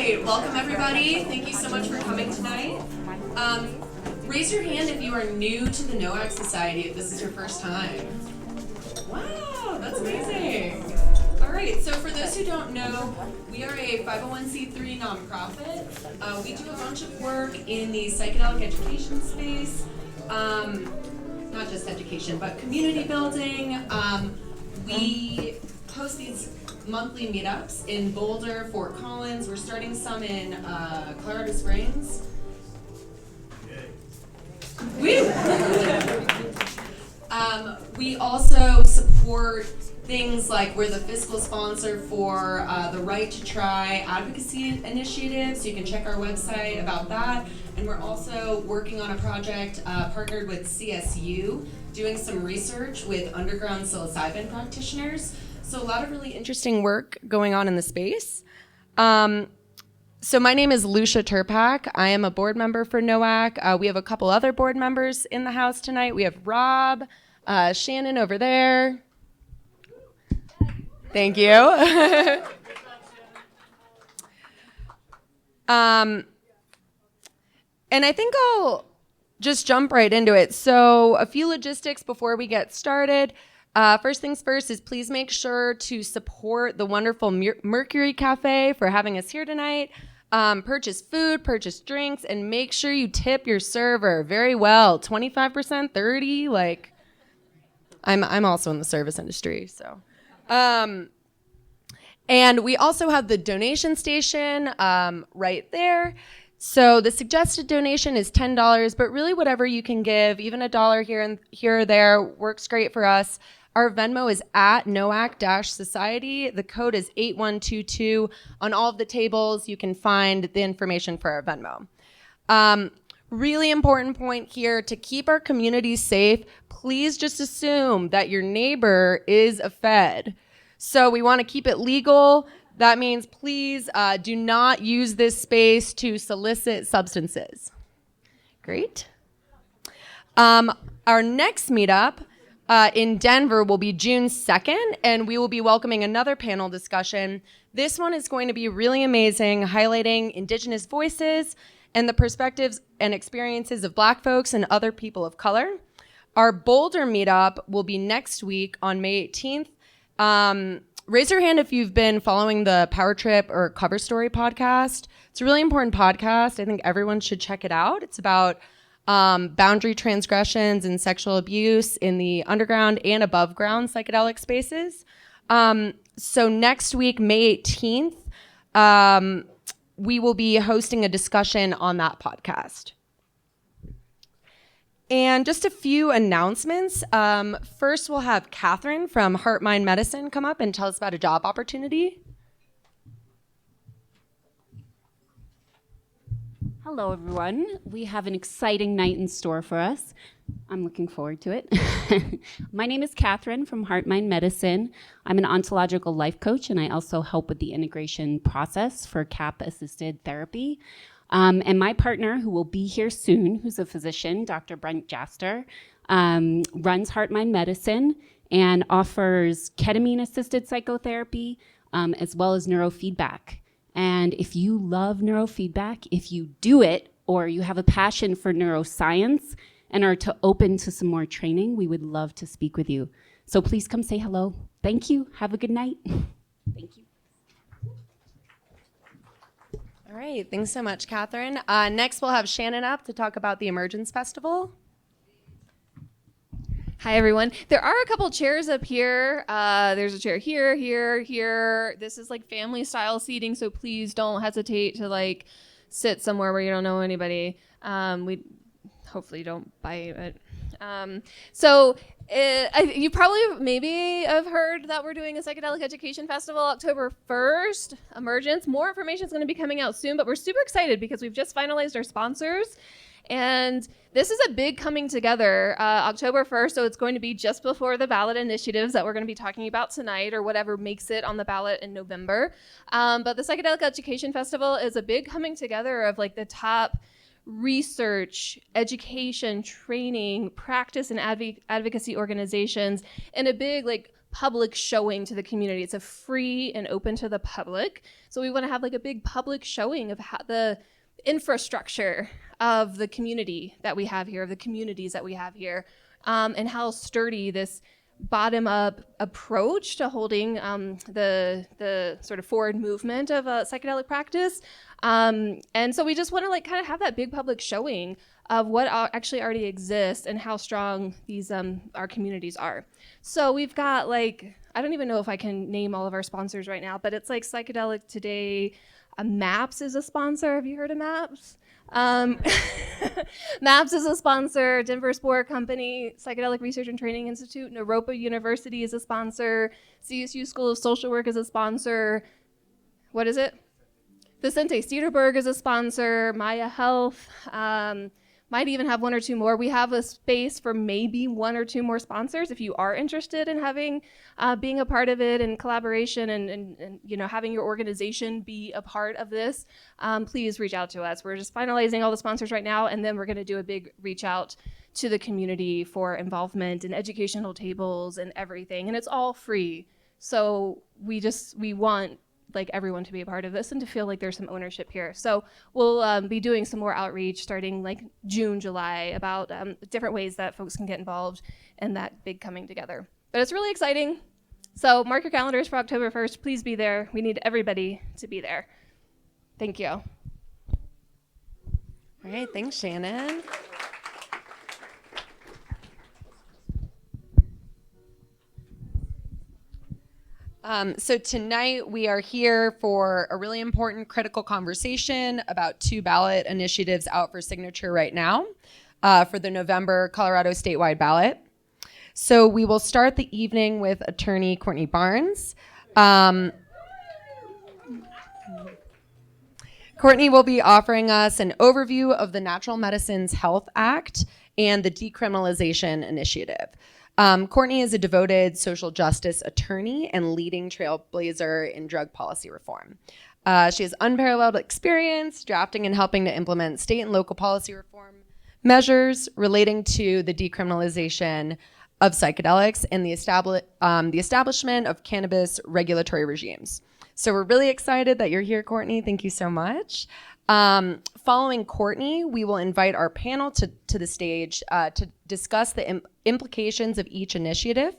right, welcome everybody. Thank you so much for coming tonight. Raise your hand if you are new to the NOAC Society, if this is your first time. Wow, that's amazing. All right, so for those who don't know, we are a 501c3 nonprofit. We do a bunch of work in the psychedelic education space, not just education, but community building. We host these monthly meetups in Boulder, Fort Collins. We're starting some in Colorado Springs. Woo! We also support things like we're the fiscal sponsor for the Right to Try advocacy initiative, so you can check our website about that. And we're also working on a project partnered with CSU, doing some research with underground psilocybin practitioners. So a lot of really interesting work going on in the space. So my name is Lucia Turpak. I am a board member for NOAC. We have a couple other board members in the house tonight. We have Rob, Shannon over there. Thank you. And I think I'll just jump right into it. So a few logistics before we get started. First things first is please make sure to support the wonderful Mercury Cafe for having us here tonight. Purchase food, purchase drinks, and make sure you tip your server very well. 25%, 30%, like I'm also in the service industry, so. And we also have the donation station right there. So the suggested donation is $10, but really whatever you can give, even $1 here or there works great for us. Our Venmo is at NOAC-Society. The code is 8122. On all of the tables, you can find the information for our Venmo. Really important point here, to keep our community safe, please just assume that your neighbor is a Fed. So we want to keep it legal. That means please do not use this space to solicit substances. Great. Our next meetup in Denver will be June 2nd, and we will be welcoming another panel discussion. This one is going to be really amazing, highlighting Indigenous voices and the perspectives and experiences of Black folks and other people of color. Our Boulder meetup will be next week on May 18th. Raise your hand if you've been following the Power Trip or Cover Story podcast. It's a really important podcast. I think everyone should check it out. It's about boundary transgressions and sexual abuse in the underground and above ground psychedelic spaces. So next week, May 18th, we will be hosting a discussion on that podcast. And just a few announcements. First, we'll have Catherine from Heart Mind Medicine come up and tell us about a job opportunity. Hello, everyone. We have an exciting night in store for us. I'm looking forward to it. My name is Catherine from Heart Mind Medicine. I'm an ontological life coach, and I also help with the integration process for CAP-assisted therapy. And my partner, who will be here soon, who's a physician, Dr. Brent Jaster, runs Heart Mind Medicine and offers ketamine-assisted psychotherapy, as well as neurofeedback. And if you love neurofeedback, if you do it, or you have a passion for neuroscience and are open to some more training, we would love to speak with you. So please come say hello. Thank you. Have a good night. Thank you. All right, thanks so much, Catherine. Next, we'll have Shannon up to talk about the Emergence Festival. Hi, everyone. There are a couple chairs up here. There's a chair here, here, here. This is like family style seating, so please don't hesitate to like sit somewhere where you don't know anybody. We hopefully don't bite it. You probably maybe have heard that we're doing a psychedelic education festival October 1st, Emergence. More information is going to be coming out soon, but we're super excited because we've just finalized our sponsors. And this is a big coming together, October 1st, so it's going to be just before the ballot initiatives that we're going to be talking about tonight, or whatever makes it on the ballot in November. But the Psychedelic Education Festival is a big coming together of like the top research, education, training, practice, and advocacy organizations in a big like public showing to the community. It's a free and open to the public. So we want to have like a big public showing of how the infrastructure of the community that we have here, of the communities that we have here, and how sturdy this bottom-up approach to holding the sort of forward movement of a psychedelic practice. And so we just want to like kind of have that big public showing of what actually already exists and how strong these our communities are. So we've got like, I don't even know if I can name all of our sponsors right now, but it's like Psychedelic Today. MAPS is a sponsor. Have you heard of MAPS? MAPS is a sponsor. Denver SPORE Company, Psychedelic Research and Training Institute, Naropa University is a sponsor. CSU School of Social Work is a sponsor. What is it? Vicente Cedarburg is a sponsor. Maya Health. Might even have one or two more. We have a space for maybe one or two more sponsors if you are interested in having, being a part of it and collaboration and you know, having your organization be a part of this. Please reach out to us. We're just finalizing all the sponsors right now, and then we're going to do a big reach out to the community for involvement and educational tables and everything. And it's all free. So we want like everyone to be a part of this and to feel like there's some ownership here. So we'll be doing some more outreach starting like June, July about different ways that folks can get involved in that big coming together. But it's really exciting. So mark your calendars for October 1st. Please be there. We need everybody to be there. Thank you. All right, thanks, Shannon. So tonight we are here for a really important critical conversation about 2 ballot initiatives out for signature right now for the November Colorado statewide ballot. So we will start the evening with attorney Courtney Barnes. Courtney will be offering us an overview of the Natural Medicines Health Act and the Decriminalization Initiative. Courtney is a devoted social justice attorney and leading trailblazer in drug policy reform. She has unparalleled experience drafting and helping to implement state and local policy reform measures relating to the decriminalization of psychedelics and the establishment of cannabis regulatory regimes. So we're really excited that you're here, Courtney. Thank you so much. Following Courtney, we will invite our panel to the stage to discuss the implications of each initiative.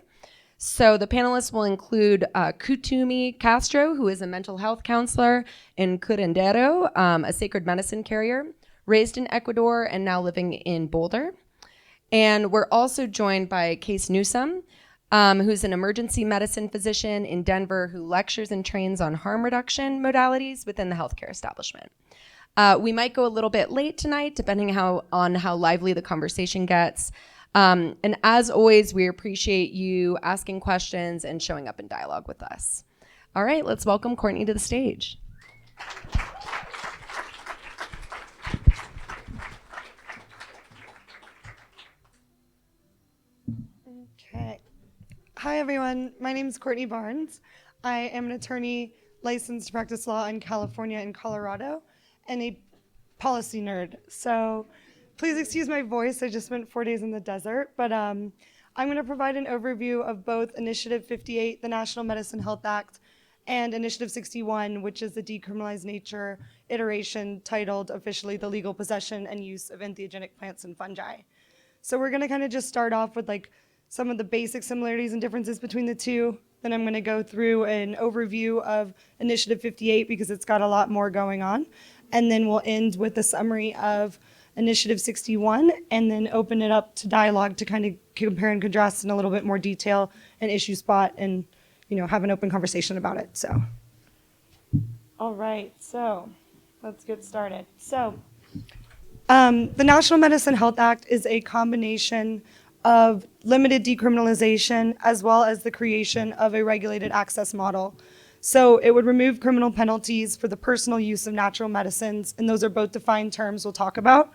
So the panelists will include Kutumi Castro, who is a mental health counselor, and Curandero, a sacred medicine carrier, raised in Ecuador and now living in Boulder. And we're also joined by Case Newsome, who's an emergency medicine physician in Denver who lectures and trains on harm reduction modalities within the healthcare establishment. We might go a little bit late tonight, depending on how lively the conversation gets. And as always, we appreciate you asking questions and showing up in dialogue with us. All right, let's welcome Courtney to the stage. Okay. Hi, everyone. My name is Courtney Barnes. I am an attorney licensed to practice law in California and Colorado, and a policy nerd. So please excuse my voice. I just spent 4 days in the desert, but I'm going to provide an overview of both Initiative 58, the National Medicine Health Act, and Initiative 61, which is the Decriminalize Nature iteration titled officially the legal possession and use of entheogenic plants and fungi. So we're going to kind of just start off with like some of the basic similarities and differences between the two. Then I'm going to go through an overview of Initiative 58 because it's got a lot more going on. And then we'll end with a summary of Initiative 61 and then open it up to dialogue to kind of compare and contrast in a little bit more detail and issue spot and, you know, have an open conversation about it. So, all right, so let's get started. So, the National Medicine Health Act is a combination of limited decriminalization as well as the creation of a regulated access model. So it would remove criminal penalties for the personal use of natural medicines, and those are both defined terms we'll talk about,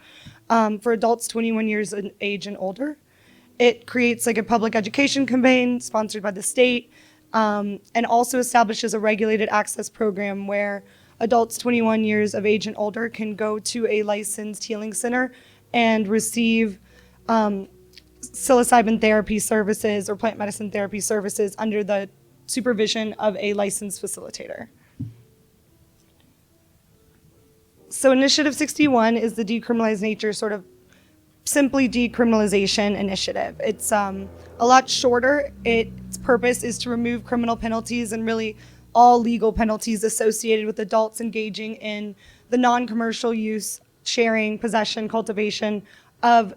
for adults 21 years of age and older. It creates like a public education campaign sponsored by the state, and also establishes a regulated access program where adults 21 years of age and older can go to a licensed healing center and receive psilocybin therapy services or plant medicine therapy services under the supervision of a licensed facilitator. So Initiative 61 is the Decriminalize Nature sort of simply decriminalization initiative. It's a lot shorter. Its purpose is to remove criminal penalties and really all legal penalties associated with adults engaging in the non-commercial use, sharing, possession, cultivation of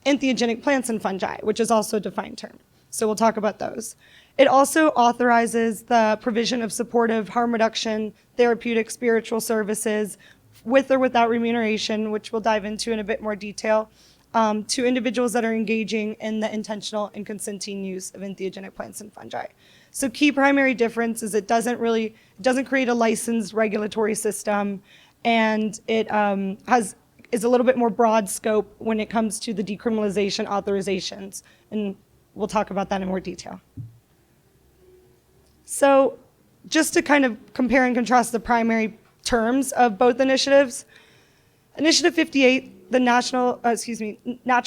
entheogenic plants and fungi, which is also a defined term. So we'll talk about those. It also authorizes the provision of supportive harm reduction, therapeutic, spiritual services with or without remuneration, which we'll dive into in a bit more detail, to individuals that are engaging in the intentional and consenting use of entheogenic plants and fungi. So key primary difference is it doesn't create a licensed regulatory system, and it is a little bit more broad scope when it comes to the decriminalization authorizations, and we'll talk about that in more detail. So just to kind of compare and contrast the primary terms of both initiatives, Initiative 58, the Natural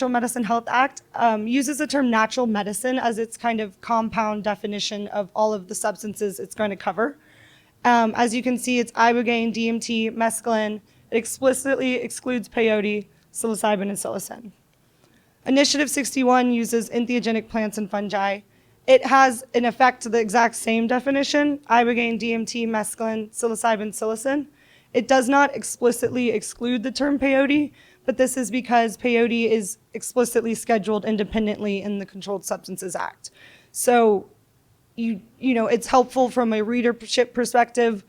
Medicine Health Act, uses the term natural medicine as its kind of compound definition of all of the substances it's going to cover. As you can see, it's ibogaine, DMT, mescaline. It explicitly excludes peyote, psilocybin, and psilocin. Initiative 61 uses entheogenic plants and fungi. It has, in effect, the exact same definition, ibogaine, DMT, mescaline, psilocybin, psilocin. It does not explicitly exclude the term peyote, but this is because peyote is explicitly scheduled independently in the Controlled Substances Act. So, it's helpful from a readership perspective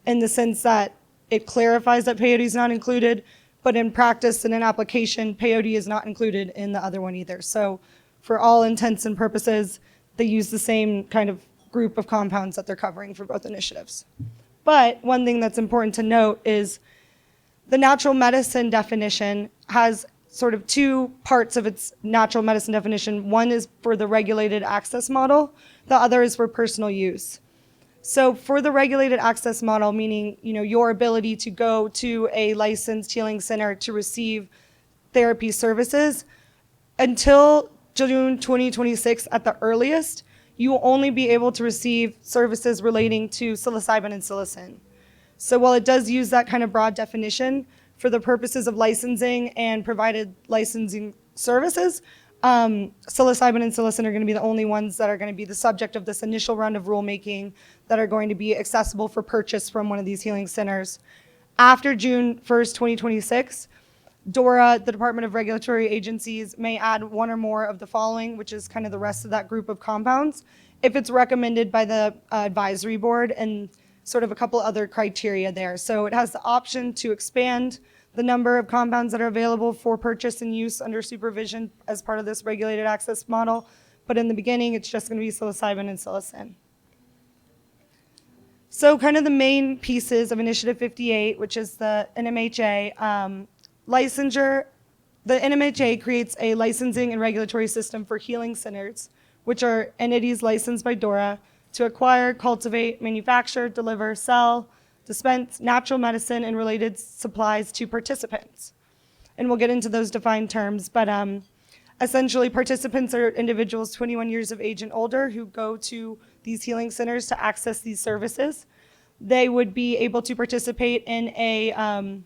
in the sense that it clarifies that peyote is not included, but in practice and in application, peyote is not included in the other one either. So for all intents and purposes, they use the same kind of group of compounds that they're covering for both initiatives. But one thing that's important to note is the natural medicine definition has sort of two parts of its natural medicine definition. One is for the regulated access model, the other is for personal use. So for the regulated access model, meaning your ability to go to a licensed healing center to receive therapy services, until June 2026 at the earliest, you will only be able to receive services relating to psilocybin and psilocin. So while it does use that kind of broad definition for the purposes of licensing and provided licensing services, psilocybin and psilocin are going to be the only ones that are going to be the subject of this initial round of rulemaking that are going to be accessible for purchase from one of these healing centers. After June 1st, 2026, DORA, the Department of Regulatory Agencies, may add one or more of the following, which is kind of the rest of that group of compounds, if it's recommended by the advisory board, and sort of a couple other criteria there. So it has the option to expand the number of compounds that are available for purchase and use under supervision as part of this regulated access model. But in the beginning, it's just going to be psilocybin and psilocin. So kind of the main pieces of Initiative 58, which is the NMHA, licensure. The NMHA creates a licensing and regulatory system for healing centers, which are entities licensed by DORA to acquire, cultivate, manufacture, deliver, sell, dispense natural medicine and related supplies to participants. And we'll get into those defined terms, but essentially participants are individuals 21 years of age and older who go to these healing centers to access these services. They would be able to participate in an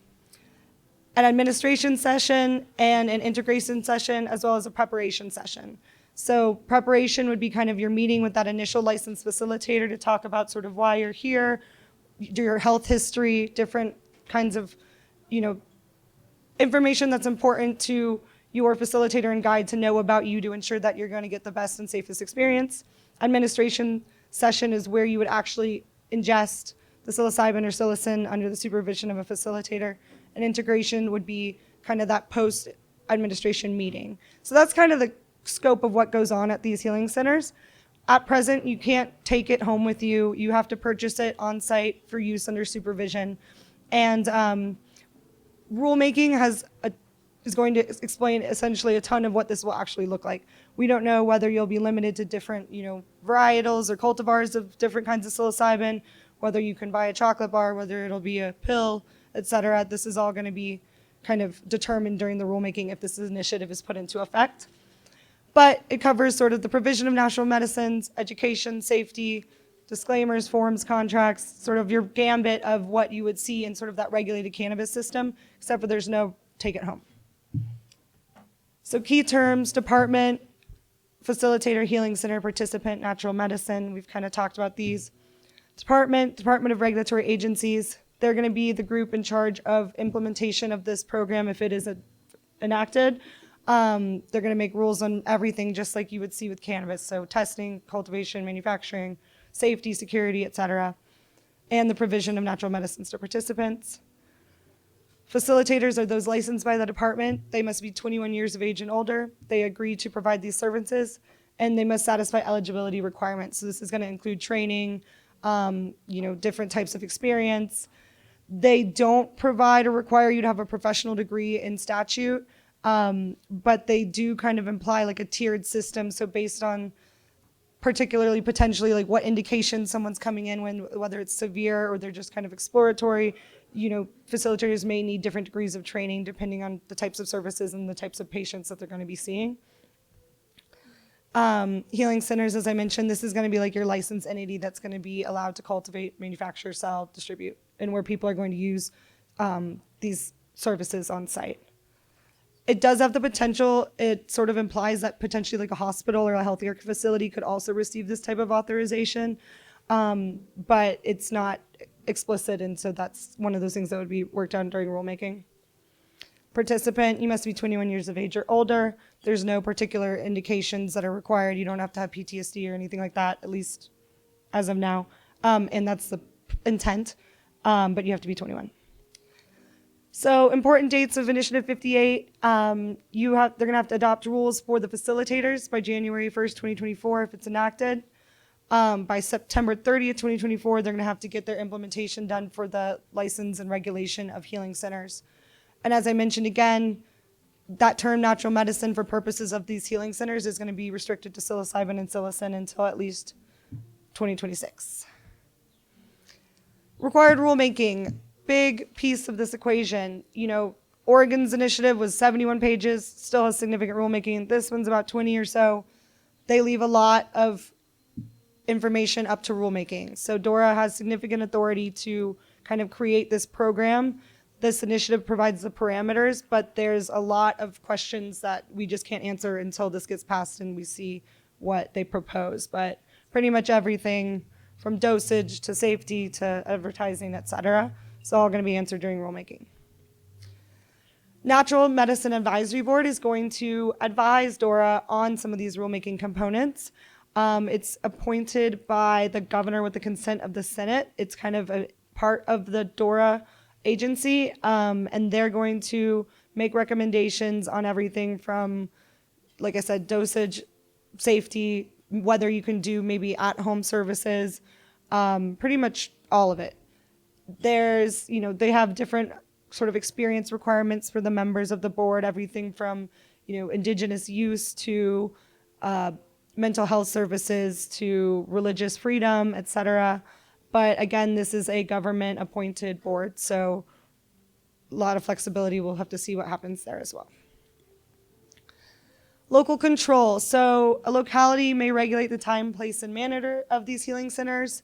administration session and an integration session, as well as a preparation session. So preparation would be kind of your meeting with that initial licensed facilitator to talk about sort of why you're here, your health history, different kinds of, information that's important to your facilitator and guide to know about you to ensure that you're going to get the best and safest experience. Administration session is where you would actually ingest the psilocybin or psilocin under the supervision of a facilitator. And integration would be kind of that post-administration meeting. So that's kind of the scope of what goes on at these healing centers. At present, you can't take it home with you. You have to purchase it on site for use under supervision. And rulemaking is going to explain essentially a ton of what this will actually look like. We don't know whether you'll be limited to different, varietals or cultivars of different kinds of psilocybin, whether you can buy a chocolate bar, whether it'll be a pill, etc. This is all going to be kind of determined during the rulemaking if this initiative is put into effect. But it covers sort of the provision of natural medicines, education, safety, disclaimers, forms, contracts, sort of your gambit of what you would see in sort of that regulated cannabis system, except for there's no take it home. So key terms: department, facilitator, healing center, participant, natural medicine. We've kind of talked about these. Department of Regulatory Agencies. They're going to be the group in charge of implementation of this program if it is enacted. They're going to make rules on everything just like you would see with cannabis. So testing, cultivation, manufacturing, safety, security, etc. And the provision of natural medicines to participants. Facilitators are those licensed by the department. They must be 21 years of age and older. They agree to provide these services, and they must satisfy eligibility requirements. So this is going to include training, different types of experience. They don't provide or require you to have a professional degree in statute, but they do kind of imply like a tiered system. So based on particularly potentially like what indications someone's coming in when, whether it's severe or they're just kind of exploratory, facilitators may need different degrees of training depending on the types of services and the types of patients that they're going to be seeing. Healing centers, as I mentioned, this is going to be like your licensed entity that's going to be allowed to cultivate, manufacture, sell, distribute, and where people are going to use these services on site. It does have the potential, it sort of implies that potentially like a hospital or a healthcare facility could also receive this type of authorization, but it's not explicit, and so that's one of those things that would be worked on during rulemaking. Participant, you must be 21 years of age or older. There's no particular indications that are required. You don't have to have PTSD or anything like that, at least as of now, and that's the intent, but you have to be 21. So important dates of Initiative 58, they're gonna have to adopt rules for the facilitators by January 1st, 2024 if it's enacted. By September 30th, 2024, they're gonna have to get their implementation done for the license and regulation of healing centers. And as I mentioned again, that term natural medicine for purposes of these healing centers is gonna be restricted to psilocybin and psilocin until at least 2026. Required rulemaking. Big piece of this equation. Oregon's initiative was 71 pages, still has significant rulemaking. This one's about 20 or so. They leave a lot of information up to rulemaking. So DORA has significant authority to kind of create this program. This initiative provides the parameters, but there's a lot of questions that we just can't answer until this gets passed and we see what they propose. But pretty much everything from dosage to safety to advertising, et cetera, it's all going to be answered during rulemaking. Natural Medicine Advisory Board is going to advise DORA on some of these rulemaking components. It's appointed by the governor with the consent of the Senate. It's kind of a part of the DORA agency, and they're going to make recommendations on everything from, like I said, dosage, safety, whether you can do maybe at-home services, pretty much all of it. There's, they have different sort of experience requirements for the members of the board, everything from, indigenous use to mental health services to religious freedom, et cetera. But again, this is a government appointed board, so a lot of flexibility. We'll have to see what happens there as well. Local control. So a locality may regulate the time, place, and manner of these healing centers.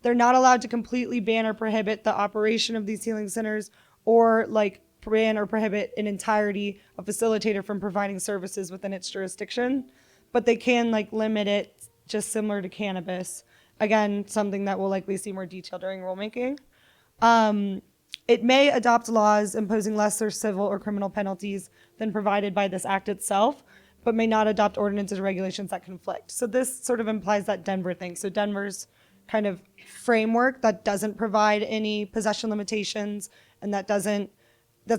They're not allowed to completely ban or prohibit the operation of these healing centers or ban or prohibit an entirety a facilitator from providing services within its jurisdiction, but they can limit it just similar to cannabis. Again, something that we'll likely see more detail during rulemaking. It may adopt laws imposing lesser civil or criminal penalties than provided by this act itself, but may not adopt ordinances or regulations that conflict. So this sort of implies that Denver thing. So Denver's kind of framework that doesn't provide any possession limitations, and that's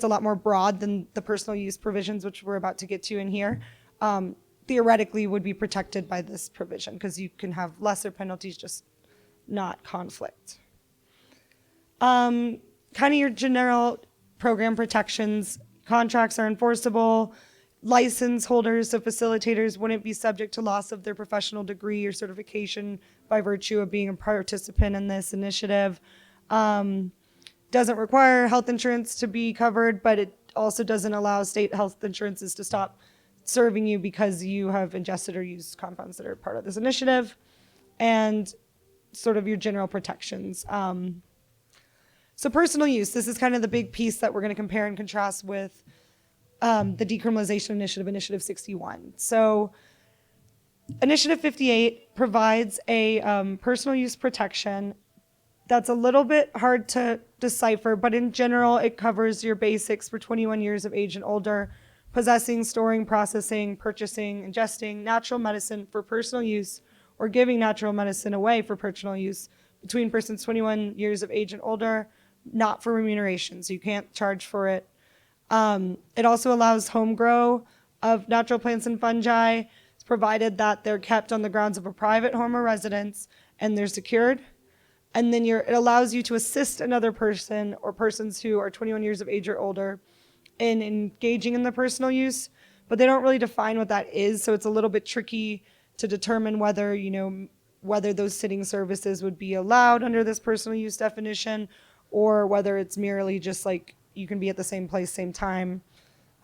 a lot more broad than the personal use provisions, which we're about to get to in here, theoretically would be protected by this provision because you can have lesser penalties, just not conflict. Kind of your general program protections. Contracts are enforceable. License holders, so facilitators, wouldn't be subject to loss of their professional degree or certification by virtue of being a participant in this initiative. Doesn't require health insurance to be covered, but it also doesn't allow state health insurances to stop serving you because you have ingested or used compounds that are part of this initiative, and sort of your general protections. So personal use, this is kind of the big piece that we're going to compare and contrast with the Decriminalization Initiative, Initiative 61. So Initiative 58 provides a personal use protection that's a little bit hard to decipher, but in general, it covers your basics for 21 years of age and older, possessing, storing, processing, purchasing, ingesting natural medicine for personal use, or giving natural medicine away for personal use between persons 21 years of age and older, not for remuneration, so you can't charge for it. It also allows home grow of natural plants and fungi, provided that they're kept on the grounds of a private home or residence and they're secured. And then it allows you to assist another person or persons who are 21 years of age or older in engaging in the personal use, but they don't really define what that is. So it's a little bit tricky to determine whether, whether those sitting services would be allowed under this personal use definition, or whether it's merely just like you can be at the same place, same time.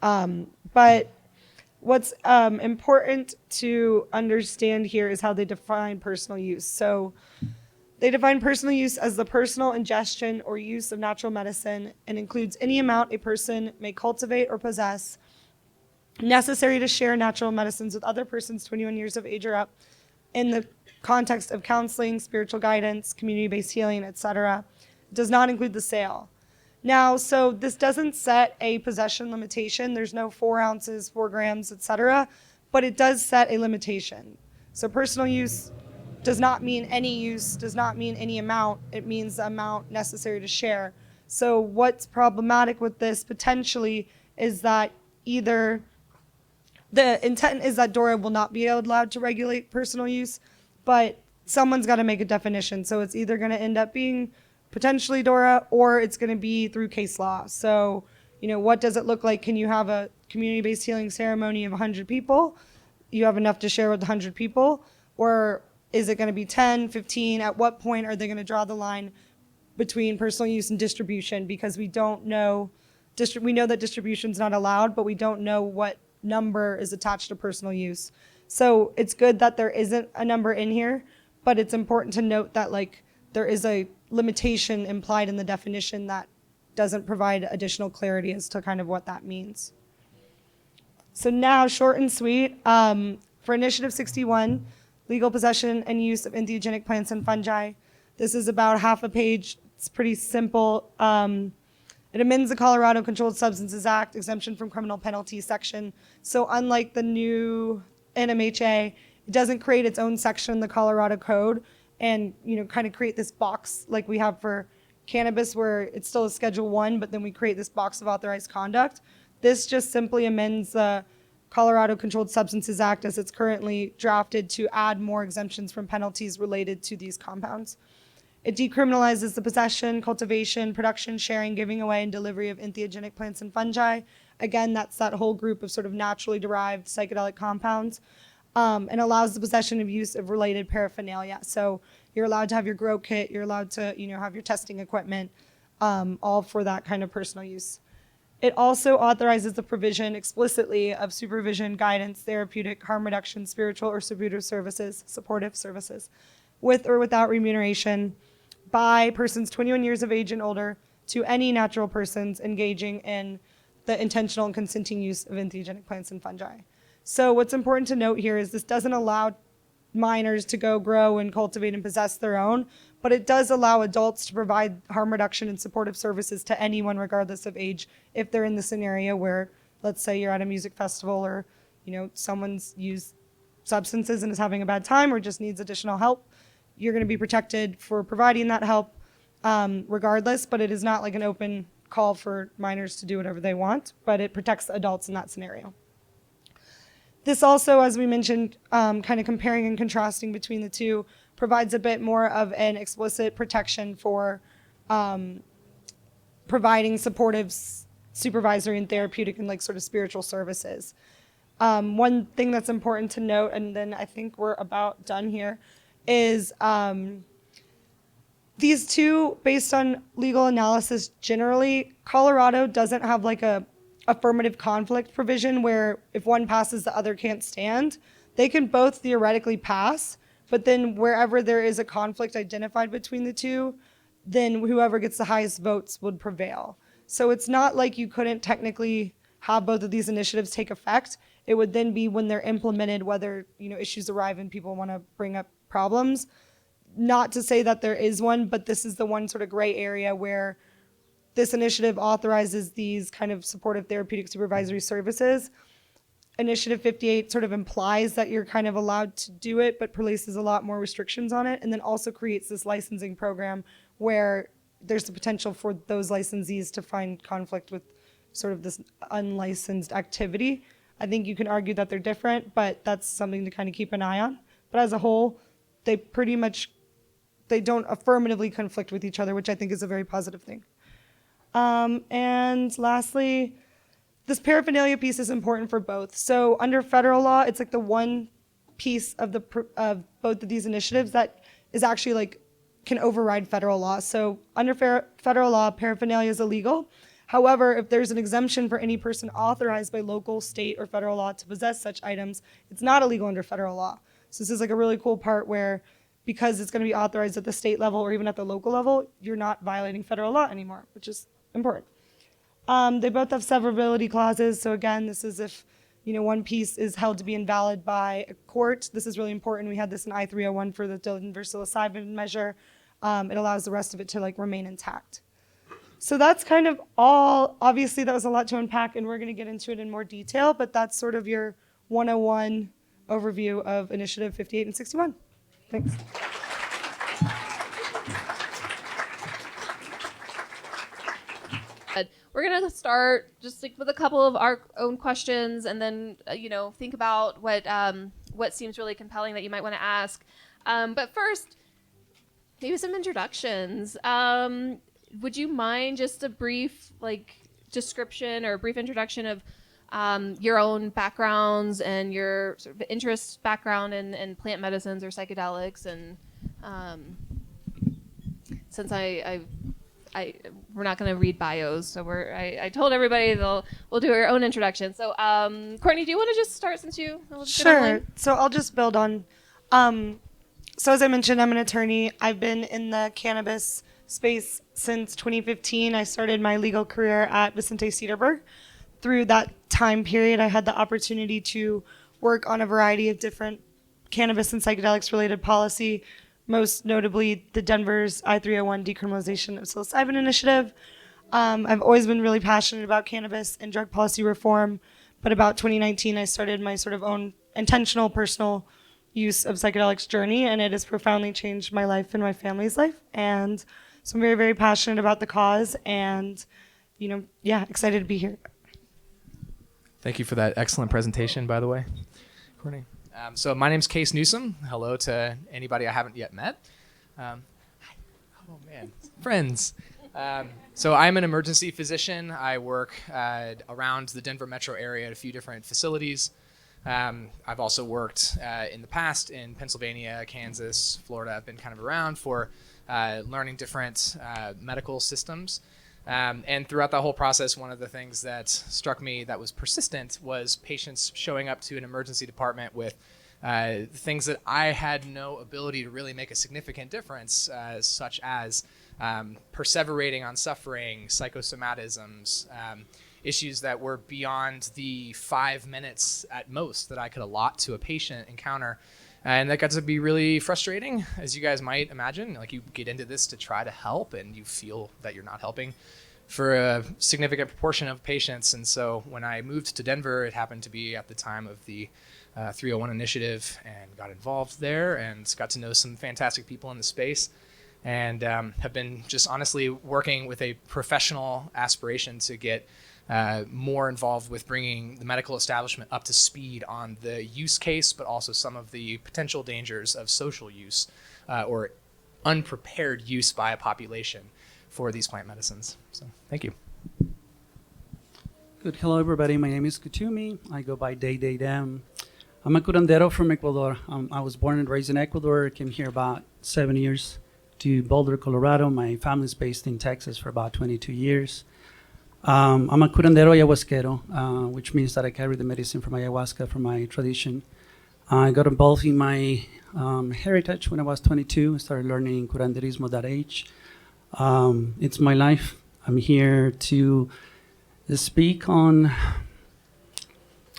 But what's important to understand here is how they define personal use. So they define personal use as the personal ingestion or use of natural medicine, and includes any amount a person may cultivate or possess necessary to share natural medicines with other persons 21 years of age or up in the context of counseling, spiritual guidance, community-based healing, etc. It does not include the sale. Now, so this doesn't set a possession limitation. There's no 4 ounces, 4 grams, etc., but it does set a limitation. So personal use does not mean any use, does not mean any amount. It means the amount necessary to share. So what's problematic with this potentially is that either the intent is that DORA will not be allowed to regulate personal use, but someone's got to make a definition. So it's either going to end up being potentially DORA, or it's going to be through case law. So, what does it look like? Can you have a community-based healing ceremony of 100 people? You have enough to share with 100 people? Or is it going to be 10, 15? At what point are they going to draw the line between personal use and distribution? Because we don't know, we know that distribution is not allowed, but we don't know what number is attached to personal use. So it's good that there isn't a number in here, but it's important to note that there is a limitation implied in the definition that doesn't provide additional clarity as to kind of what that means. So now, short and sweet, for Initiative 61, legal possession and use of entheogenic plants and fungi. This is about half a page. It's pretty simple. It amends the Colorado Controlled Substances Act, exemption from criminal penalties section. So unlike the new NMHA, it doesn't create its own section in the Colorado Code and kind of create this box like we have for cannabis, where it's still a Schedule 1, but then we create this box of authorized conduct. This just simply amends the Colorado Controlled Substances Act as it's currently drafted to add more exemptions from penalties related to these compounds. It decriminalizes the possession, cultivation, production, sharing, giving away, and delivery of entheogenic plants and fungi. Again, that's that whole group of sort of naturally derived psychedelic compounds. And allows the possession of use of related paraphernalia. So you're allowed to have your grow kit, you're allowed to have your testing equipment, all for that kind of personal use. It also authorizes the provision explicitly of supervision, guidance, therapeutic, harm reduction, spiritual or supportive services, with or without remuneration by persons 21 years of age and older to any natural persons engaging in the intentional and consenting use of entheogenic plants and fungi. So what's important to note here is this doesn't allow minors to go grow and cultivate and possess their own, but it does allow adults to provide harm reduction and supportive services to anyone regardless of age if they're in the scenario where, let's say you're at a music festival or someone's used substances and is having a bad time or just needs additional help. You're going to be protected for providing that help regardless, but it is not like an open call for minors to do whatever they want, but it protects adults in that scenario. This also, as we mentioned, kind of comparing and contrasting between the two, provides a bit more of an explicit protection for providing supportive, supervisory, and therapeutic and sort of spiritual services. One thing that's important to note, and then I think we're about done here, is these two, based on legal analysis generally, Colorado doesn't have a affirmative conflict provision where if one passes, the other can't stand. They can both theoretically pass, but then wherever there is a conflict identified between the two, then whoever gets the highest votes would prevail. So it's not like you couldn't technically have both of these initiatives take effect. It would then be when they're implemented, whether issues arrive and people want to bring up problems. Not to say that there is one, but this is the one sort of gray area where this initiative authorizes these kind of supportive therapeutic supervisory services. Initiative 58 sort of implies that you're kind of allowed to do it, but places a lot more restrictions on it, and then also creates this licensing program where there's the potential for those licensees to find conflict with sort of this unlicensed activity. I think you can argue that they're different, but that's something to kind of keep an eye on. But as a whole, they don't affirmatively conflict with each other, which I think is a very positive thing. And lastly, this paraphernalia piece is important for both. So under federal law, it's like the one piece of both of these initiatives that is actually like can override federal law. So under federal law, paraphernalia is illegal. However, if there's an exemption for any person authorized by local, state, or federal law to possess such items, it's not illegal under federal law. So this is like a really cool part where, because it's going to be authorized at the state level or even at the local level, you're not violating federal law anymore, which is important. They both have severability clauses. So again, this is if one piece is held to be invalid by a court. This is really important. We had this in I-301 for the Denver Psilocybin measure. It allows the rest of it to remain intact. So that's kind of all. Obviously, that was a lot to unpack, and we're going to get into it in more detail, but that's sort of your 101 overview of Initiative 58 and 61. Thanks. We're gonna start just with a couple of our own questions, and then think about what seems really compelling that you might want to ask. But first, maybe some introductions. Would you mind just a brief description or a brief introduction of your own backgrounds and your sort of interest background in plant medicines or psychedelics? And since we're not going to read bios, so I told everybody we'll do our own introduction. So Courtney, do you want to just start since you? Sure. So I'll just build on. So as I mentioned, I'm an attorney. I've been in the cannabis space since 2015. I started my legal career at Vicente Cederberg. Through that time period, I had the opportunity to work on a variety of different cannabis and psychedelics related policy, most notably the Denver's I-301 Decriminalization of Psilocybin Initiative. I've always been really passionate about cannabis and drug policy reform, but about 2019, I started my sort of own intentional personal use of psychedelics journey, and it has profoundly changed my life and my family's life. And so I'm very, very passionate about the cause and, excited to be here. Thank you for that excellent presentation, by the way, Courtney. So my name's Case Newsom. Hello to anybody I haven't yet met. Oh man, friends. So I'm an emergency physician. I work around the Denver metro area at a few different facilities. I've also worked in the past in Pennsylvania, Kansas, Florida. I've been kind of around for learning different medical systems. And throughout that whole process, one of the things that struck me that was persistent was patients showing up to an emergency department with things that I had no ability to really make a significant difference, such as perseverating on suffering, psychosomatisms, issues that were beyond the 5 minutes at most that I could allot to a patient encounter. And that got to be really frustrating, as you guys might imagine. You get into this to try to help, and you feel that you're not helping for a significant proportion of patients. And so when I moved to Denver, it happened to be at the time of the 301 initiative, and got involved there and got to know some fantastic people in the space, and have been just honestly working with a professional aspiration to get more involved with bringing the medical establishment up to speed on the use case, but also some of the potential dangers of social use or unprepared use by a population for these plant medicines. So thank you. Good. Hello, everybody. My name is Kutumi. I go by Day. I'm a curandero from Ecuador. I was born and raised in Ecuador. I came here about 7 years to Boulder, Colorado. My family's based in Texas for about 22 years. I'm a curandero ayahuasquero, which means that I carry the medicine from ayahuasca from my tradition. I got involved in my heritage when I was 22. I started learning curanderismo at that age. It's my life. I'm here to speak on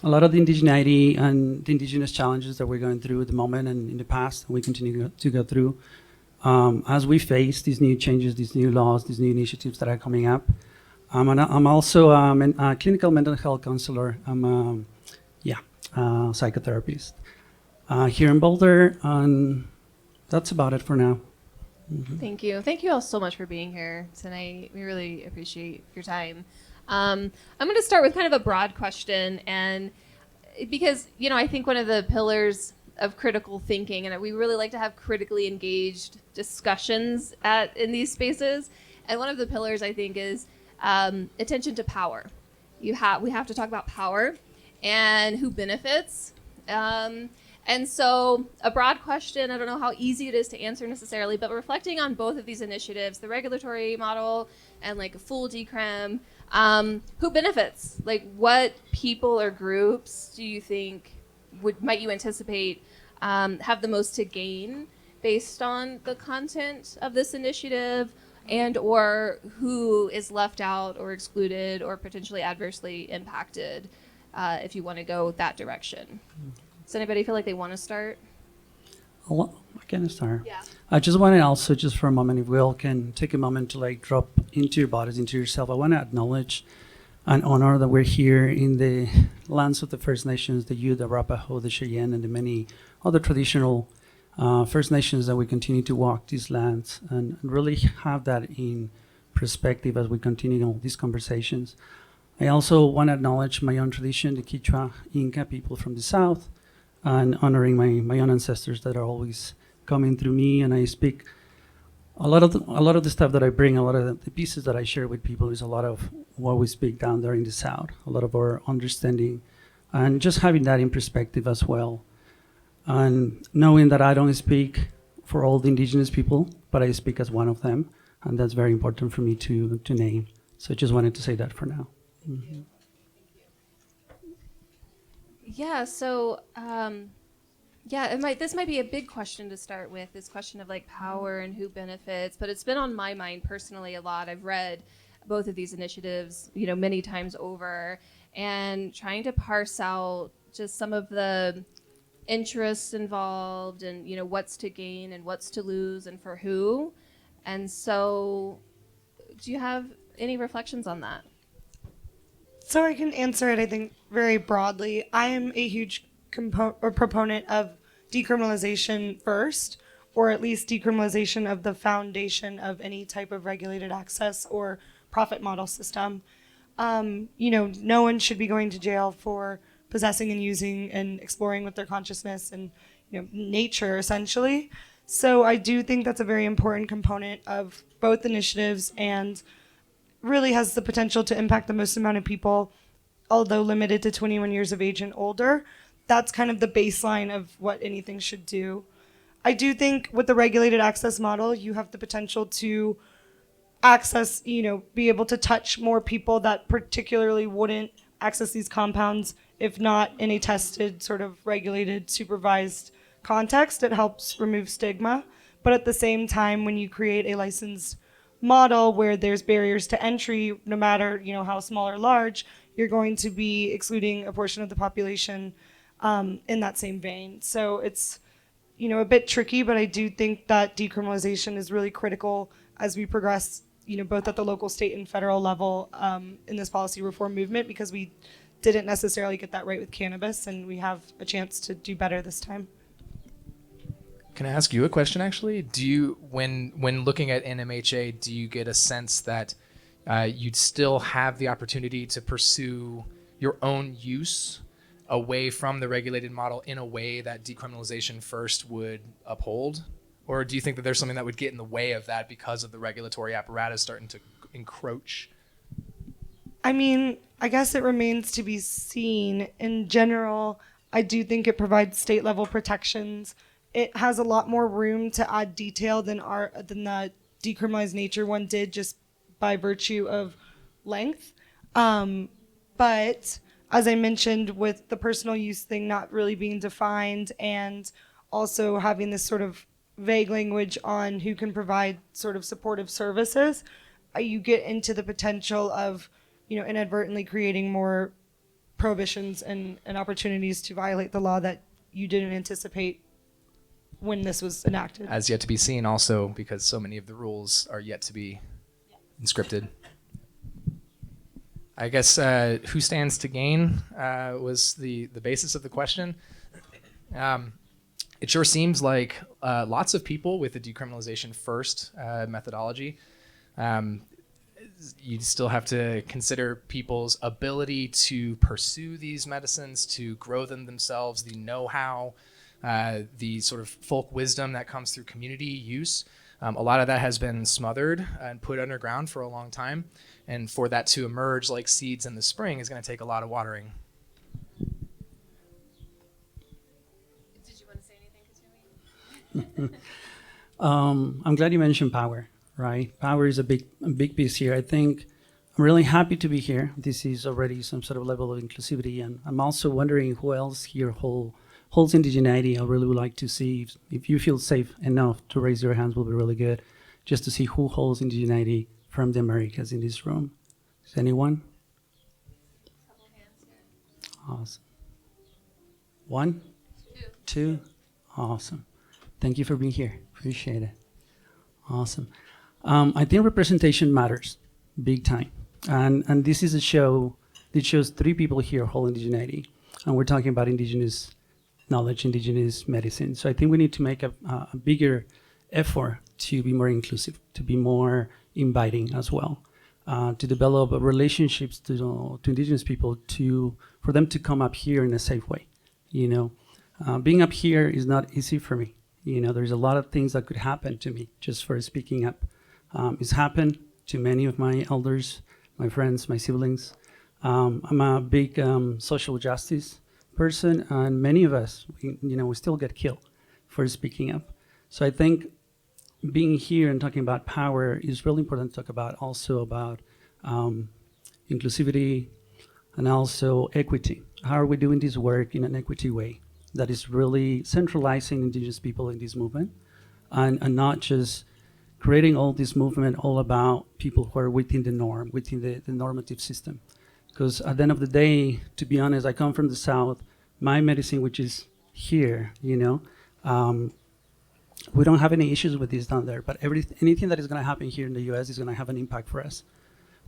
a lot of the indigeneity and the indigenous challenges that we're going through at the moment and in the past, and we continue to go through as we face these new changes, these new laws, these new initiatives that are coming up. I'm also a clinical mental health counselor. I'm a psychotherapist here in Boulder, and that's about it for now. Mm-hmm. Thank you. Thank you all so much for being here tonight. We really appreciate your time. I'm going to start with kind of a broad question, and because, I think one of the pillars of critical thinking, and we really like to have critically engaged discussions in these spaces, and one of the pillars, I think, is attention to power. We have to talk about power and who benefits. And so a broad question, I don't know how easy it is to answer necessarily, but reflecting on both of these initiatives, the regulatory model and like a full decrim, who benefits? Like, what people or groups do you think might you anticipate have the most to gain based on the content of this initiative, and or who is left out or excluded or potentially adversely impacted if you want to go that direction? Does anybody feel like they want to start? I can start. Yeah. I just want to also, just for a moment, if we all can take a moment to like drop into your bodies, into yourself. I want to acknowledge and honor that we're here in the lands of the First Nations, the Ute, the Arapaho, the Cheyenne, and the many other traditional First Nations that we continue to walk these lands and really have that in perspective as we continue these conversations. I also want to acknowledge my own tradition, the Quechua Inca people from the South, and honoring my own ancestors that are always coming through me. And I speak a lot of the stuff that I bring, a lot of the pieces that I share with people is a lot of what we speak down there in the South, a lot of our understanding, and just having that in perspective as well. And knowing that I don't speak for all the indigenous people, but I speak as one of them, and that's very important for me to name. So I just wanted to say that for now. Mm-hmm. Yeah, so this might be a big question to start with, this question of like power and who benefits, but it's been on my mind personally a lot. I've read both of these initiatives, many times over, and trying to parse out just some of the interests involved and what's to gain and what's to lose and for who. And so do you have any reflections on that? So I can answer it, I think, very broadly. I am a huge proponent of decriminalization first, or at least decriminalization of the foundation of any type of regulated access or profit model system. No one should be going to jail for possessing and using and exploring with their consciousness and nature, essentially. So I do think that's a very important component of both initiatives and really has the potential to impact the most amount of people, although limited to 21 years of age and older. That's kind of the baseline of what anything should do. I do think with the regulated access model, you have the potential to access, be able to touch more people that particularly wouldn't access these compounds if not in a tested, sort of regulated, supervised context. It helps remove stigma. But at the same time, when you create a licensed model where there's barriers to entry, no matter how small or large, you're going to be excluding a portion of the population in that same vein. So it's a bit tricky, but I do think that decriminalization is really critical as we progress both at the local, state, and federal level in this policy reform movement, because we didn't necessarily get that right with cannabis, and we have a chance to do better this time. Can I ask you a question, actually? Do you, when looking at NMHA, do you get a sense that you'd still have the opportunity to pursue your own use away from the regulated model in a way that decriminalization first would uphold? Or do you think that there's something that would get in the way of that because of the regulatory apparatus starting to encroach? I mean, I guess it remains to be seen. In general, I do think it provides state level protections. It has a lot more room to add detail than the Decriminalize Nature one did, just by virtue of length. But as I mentioned, with the personal use thing not really being defined, and also having this sort of vague language on who can provide sort of supportive services, you get into the potential of, inadvertently creating more prohibitions and opportunities to violate the law that you didn't anticipate when this was enacted. As yet to be seen also, because so many of the rules are yet to be inscripted. I guess who stands to gain was the basis of the question. It sure seems like lots of people with the decriminalization first methodology, you still have to consider people's ability to pursue these medicines, to grow them themselves, the know-how, the sort of folk wisdom that comes through community use. A lot of that has been smothered and put underground for a long time. And for that to emerge like seeds in the spring is going to take a lot of watering. Did you want to say anything, Kasumi? I'm glad you mentioned power, right? Power is a big piece here. I think I'm really happy to be here. This is already some sort of level of inclusivity, and I'm also wondering who else here holds indigeneity. I really would like to see if you feel safe enough to raise your hands will be really good, just to see who holds indigeneity from the Americas in this room. Is anyone? Couple hands here. Awesome. One? Two? Awesome. Thank you for being here. Appreciate it. Awesome. I think representation matters big time. And this is a show that shows 3 people here holding indigeneity. And we're talking about indigenous knowledge, indigenous medicine. So I think we need to make a bigger effort to be more inclusive, to be more inviting as well, to develop relationships to indigenous people, for them to come up here in a safe way. Being up here is not easy for me. There's a lot of things that could happen to me just for speaking up. It's happened to many of my elders, my friends, my siblings. I'm a big social justice person, and many of us, we still get killed for speaking up. So I think being here and talking about power is really important to talk about also about inclusivity and also equity. How are we doing this work in an equity way that is really centralizing indigenous people in this movement and not just creating all this movement all about people who are within the norm, within the normative system. Because at the end of the day, to be honest, I come from the South. My medicine, which is here, we don't have any issues with this down there, but anything that is going to happen here in the US is going to have an impact for us.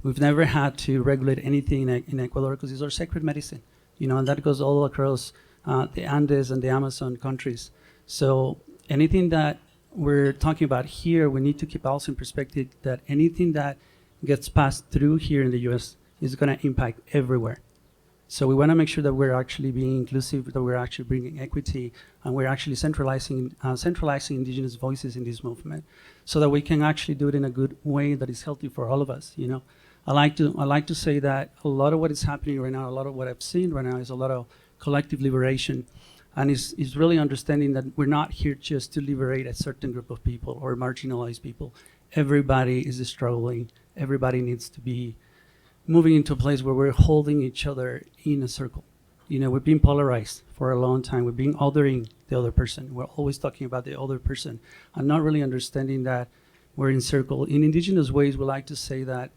We've never had to regulate anything in Ecuador because these are sacred medicine, and that goes all across the Andes and the Amazon countries. So anything that we're talking about here, we need to keep also in perspective that anything that gets passed through here in the US is going to impact everywhere. So we want to make sure that we're actually being inclusive, that we're actually bringing equity, and we're actually centralizing indigenous voices in this movement, so that we can actually do it in a good way that is healthy for all of us. I like to say that a lot of what is happening right now, a lot of what I've seen right now, is a lot of collective liberation, and is really understanding that we're not here just to liberate a certain group of people or marginalized people. Everybody is struggling. Everybody needs to be moving into a place where we're holding each other in a circle. We've been polarized for a long time. We've been othering the other person. We're always talking about the other person and not really understanding that we're in circle. In indigenous ways, we like to say that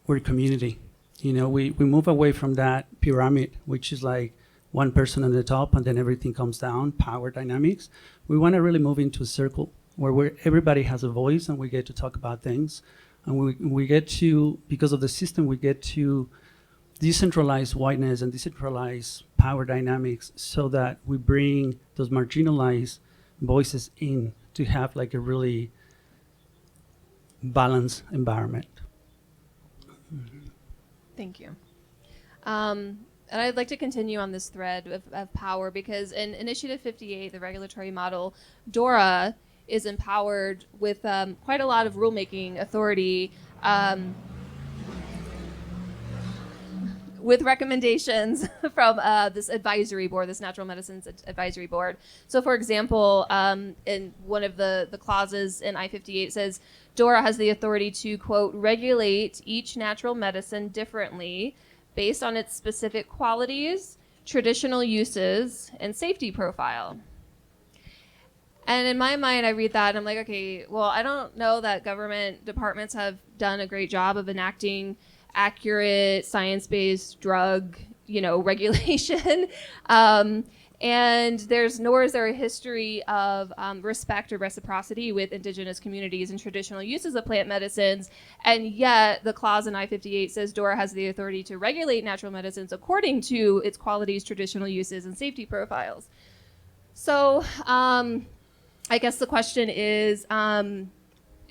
we're a community. We move away from that pyramid, which is like one person on the top and then everything comes down, power dynamics. We want to really move into a circle where everybody has a voice and we get to talk about things. And we get to, because of the system, we get to decentralize whiteness and decentralize power dynamics so that we bring those marginalized voices in to have like a really balanced environment. Thank you. And I'd like to continue on this thread of power, because in Initiative 58, the regulatory model, DORA is empowered with quite a lot of rulemaking authority. with recommendations from this advisory board, this natural medicines advisory board. So for example, in one of the clauses in I-58 says, DORA has the authority to, quote, regulate each natural medicine differently based on its specific qualities, traditional uses, and safety profile. And in my mind, I read that and I'm like, okay, well, I don't know that government departments have done a great job of enacting accurate science-based drug, regulation. And nor is there a history of respect or reciprocity with indigenous communities and traditional uses of plant medicines. And yet the clause in I-58 says DORA has the authority to regulate natural medicines according to its qualities, traditional uses, and safety profiles. So I guess the question is,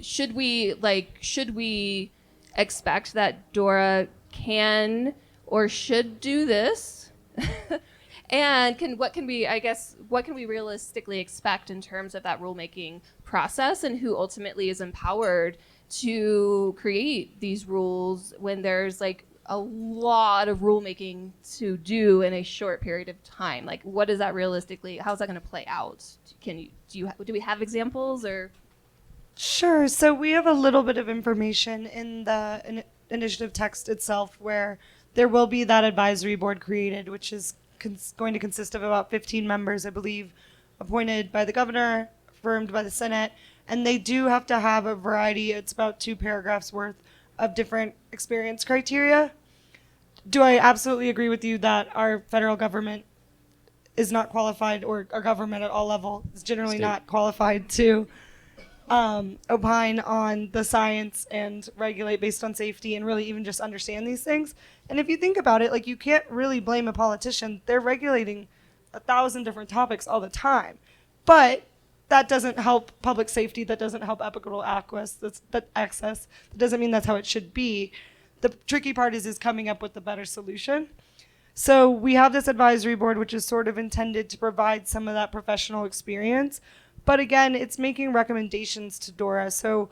should we expect that DORA can or should do this? And what can we realistically expect in terms of that rulemaking process, and who ultimately is empowered to create these rules when there's like a lot of rulemaking to do in a short period of time? Like, what is that realistically? How's that going to play out? Do we have examples or? Sure. So we have a little bit of information in the initiative text itself, where there will be that advisory board created, which is going to consist of about 15 members, I believe, appointed by the governor, affirmed by the Senate, and they do have to have a variety. It's about 2 paragraphs worth of different experience criteria. Do I absolutely agree with you that our federal government is not qualified, or our government at all level is generally not qualified to opine on the science and regulate based on safety and really even just understand these things? And if you think about it, like, you can't really blame a politician. They're regulating 1,000 different topics all the time. But that doesn't help public safety. That doesn't help equitable access. That doesn't mean that's how it should be. The tricky part is coming up with a better solution. So we have this advisory board, which is sort of intended to provide some of that professional experience. But again, it's making recommendations to DORA. So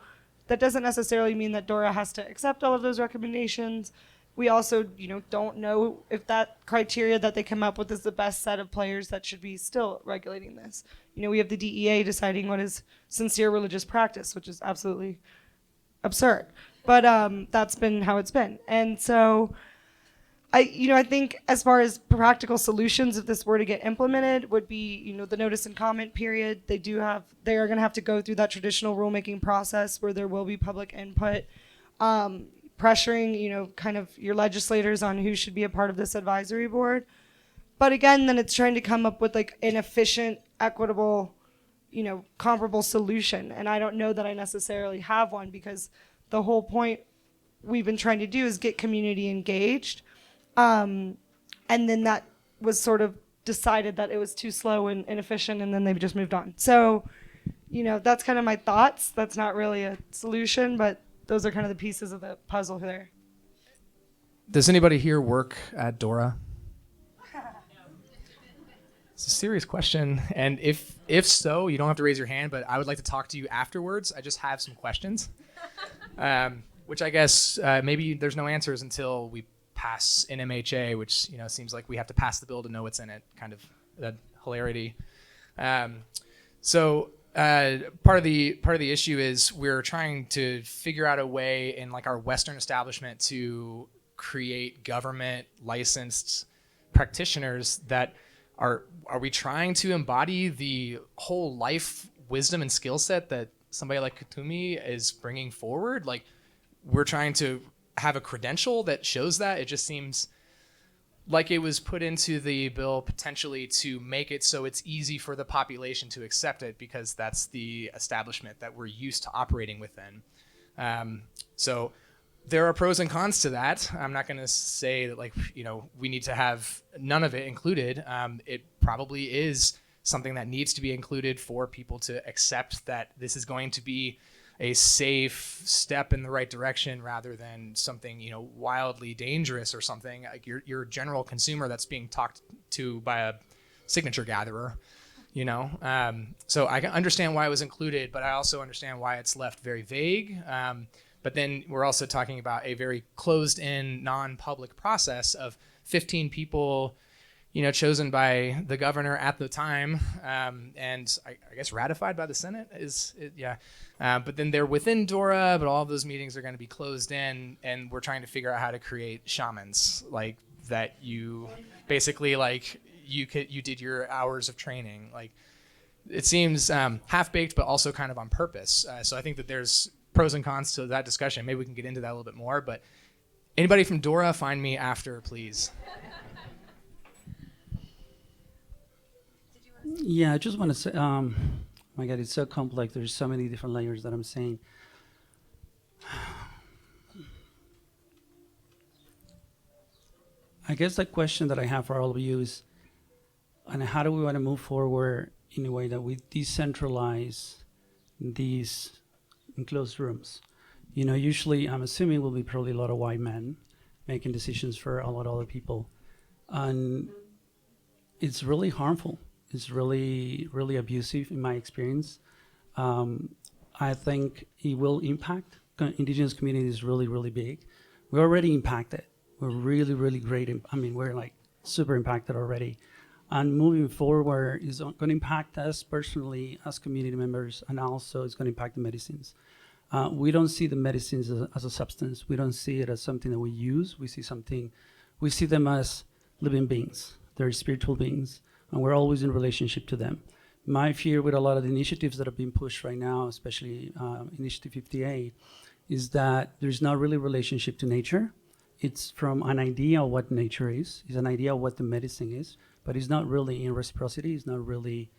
that doesn't necessarily mean that DORA has to accept all of those recommendations. We also, don't know if that criteria that they come up with is the best set of players that should be still regulating this. We have the DEA deciding what is sincere religious practice, which is absolutely absurd. But that's been how it's been. And so I think as far as practical solutions, if this were to get implemented, would be, the notice and comment period. They are going to have to go through that traditional rulemaking process where there will be public input, pressuring, kind of your legislators on who should be a part of this advisory board. But again, then it's trying to come up with like an efficient, equitable, comparable solution. And I don't know that I necessarily have one, because the whole point we've been trying to do is get community engaged. And then that was sort of decided that it was too slow and inefficient, and then they've just moved on. So, that's kind of my thoughts. That's not really a solution, but those are kind of the pieces of the puzzle there. Does anybody here work at DORA? It's a serious question, and if so, you don't have to raise your hand, but I would like to talk to you afterwards. I just have some questions, which I guess maybe there's no answers until we pass an MHA, which seems like we have to pass the bill to know what's in it. Kind of that hilarity. So part of the issue is we're trying to figure out a way in like our Western establishment to create government licensed practitioners that are we trying to embody the whole life wisdom and skill set that somebody like Katumi is bringing forward? Like, we're trying to have a credential that shows that. It just seems like it was put into the bill potentially to make it so it's easy for the population to accept it, because that's the establishment that we're used to operating within. So there are pros and cons to that. I'm not going to say that we need to have none of it included. It probably is something that needs to be included for people to accept that this is going to be a safe step in the right direction, rather than something wildly dangerous or something like your general consumer that's being talked to by a signature gatherer. So I can understand why it was included, but I also understand why it's left very vague, But then we're also talking about a very closed-in, non-public process of 15 people, chosen by the governor at the time, and I guess ratified by the Senate but then they're within DORA, but all of those meetings are going to be closed in, and we're trying to figure out how to create shamans like that. You basically you did your hours of training. Like, it seems half-baked, but also kind of on purpose. So I think that there's pros and cons to that discussion. Maybe we can get into that a little bit more. But anybody from DORA, find me after, please. Yeah, I just want to say, my God, it's so complex. There's so many different layers that I'm saying. I guess the question that I have for all of you is, and how do we want to move forward in a way that we decentralize these enclosed rooms? Usually I'm assuming will be probably a lot of white men making decisions for a lot of other people. And it's really harmful. It's really, really abusive in my experience. I think it will impact indigenous communities really, really big. We're already impacted. We're really, really great. We're like super impacted already. And moving forward is going to impact us personally as community members, and also it's going to impact the medicines. We don't see the medicines as a substance. We don't see it as something that we use. We see them as living beings. They're spiritual beings, and we're always in relationship to them. My fear with a lot of the initiatives that are being pushed right now, especially Initiative 58, is that there's not really a relationship to nature. It's from an idea of what nature is. It's an idea of what the medicine is, but it's not really in reciprocity. It's not really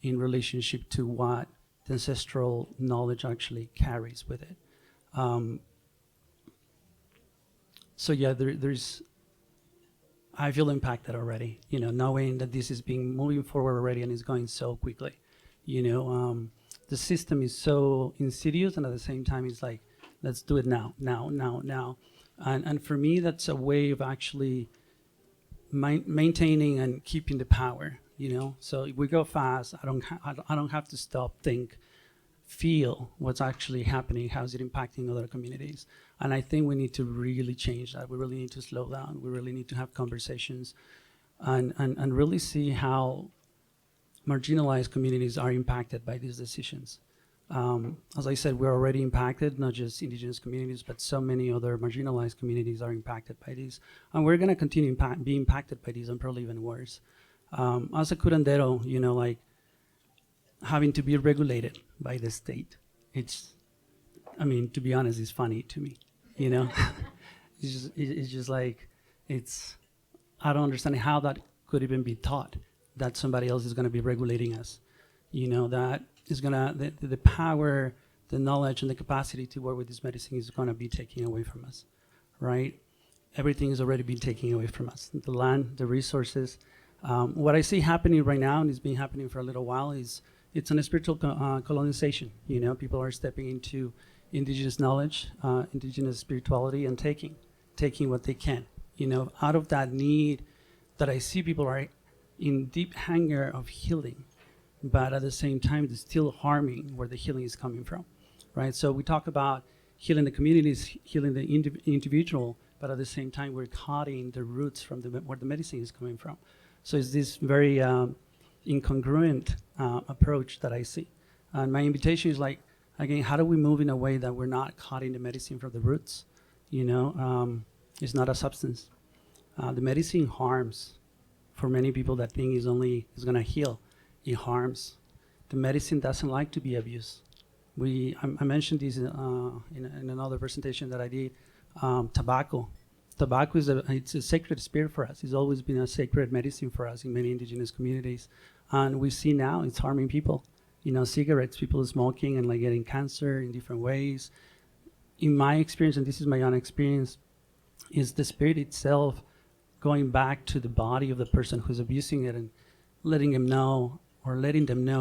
in relationship to what the ancestral knowledge actually carries with it. I feel impacted already, knowing that this is moving forward already and it's going so quickly. The system is so insidious, and at the same time, it's like, let's do it now. And for me, that's a way of actually maintaining and keeping the power. So if we go fast, I don't have to stop, think, feel what's actually happening, how's it impacting other communities. And I think we need to really change that. We really need to slow down. We really need to have conversations and really see how marginalized communities are impacted by these decisions. As I said, we're already impacted, not just indigenous communities, but so many other marginalized communities are impacted by these. And we're gonna continue be impacted by these, and probably even worse. As a curandero, having to be regulated by the state, to be honest, it's funny to me, It's just like, I don't understand how that could even be taught, that somebody else is gonna be regulating us, that is gonna, the power, the knowledge, and the capacity to work with this medicine is gonna be taken away from us, right? Everything has already been taken away from us. The land, the resources. What I see happening right now, and it's been happening for a little while, is it's an spiritual colonization. People are stepping into indigenous knowledge, indigenous spirituality, and taking what they can. Out of that need that I see, people are in deep hunger of healing, but at the same time, they're still harming where the healing is coming from, right? So we talk about healing the communities, healing the individual, but at the same time, we're cutting the roots from where the medicine is coming from. So it's this very incongruent approach that I see. And my invitation is like, again, how do we move in a way that we're not cutting the medicine from the roots? It's not a substance. The medicine harms. For many people that think is gonna heal, it harms. The medicine doesn't like to be abused. I mentioned this in another presentation that I did. Tobacco. Tobacco it's a sacred spirit for us. It's always been a sacred medicine for us in many indigenous communities. And we see now it's harming people. Cigarettes, people smoking and getting cancer in different ways. In my experience, and this is my own experience, is the spirit itself going back to the body of the person who's abusing it and letting them know,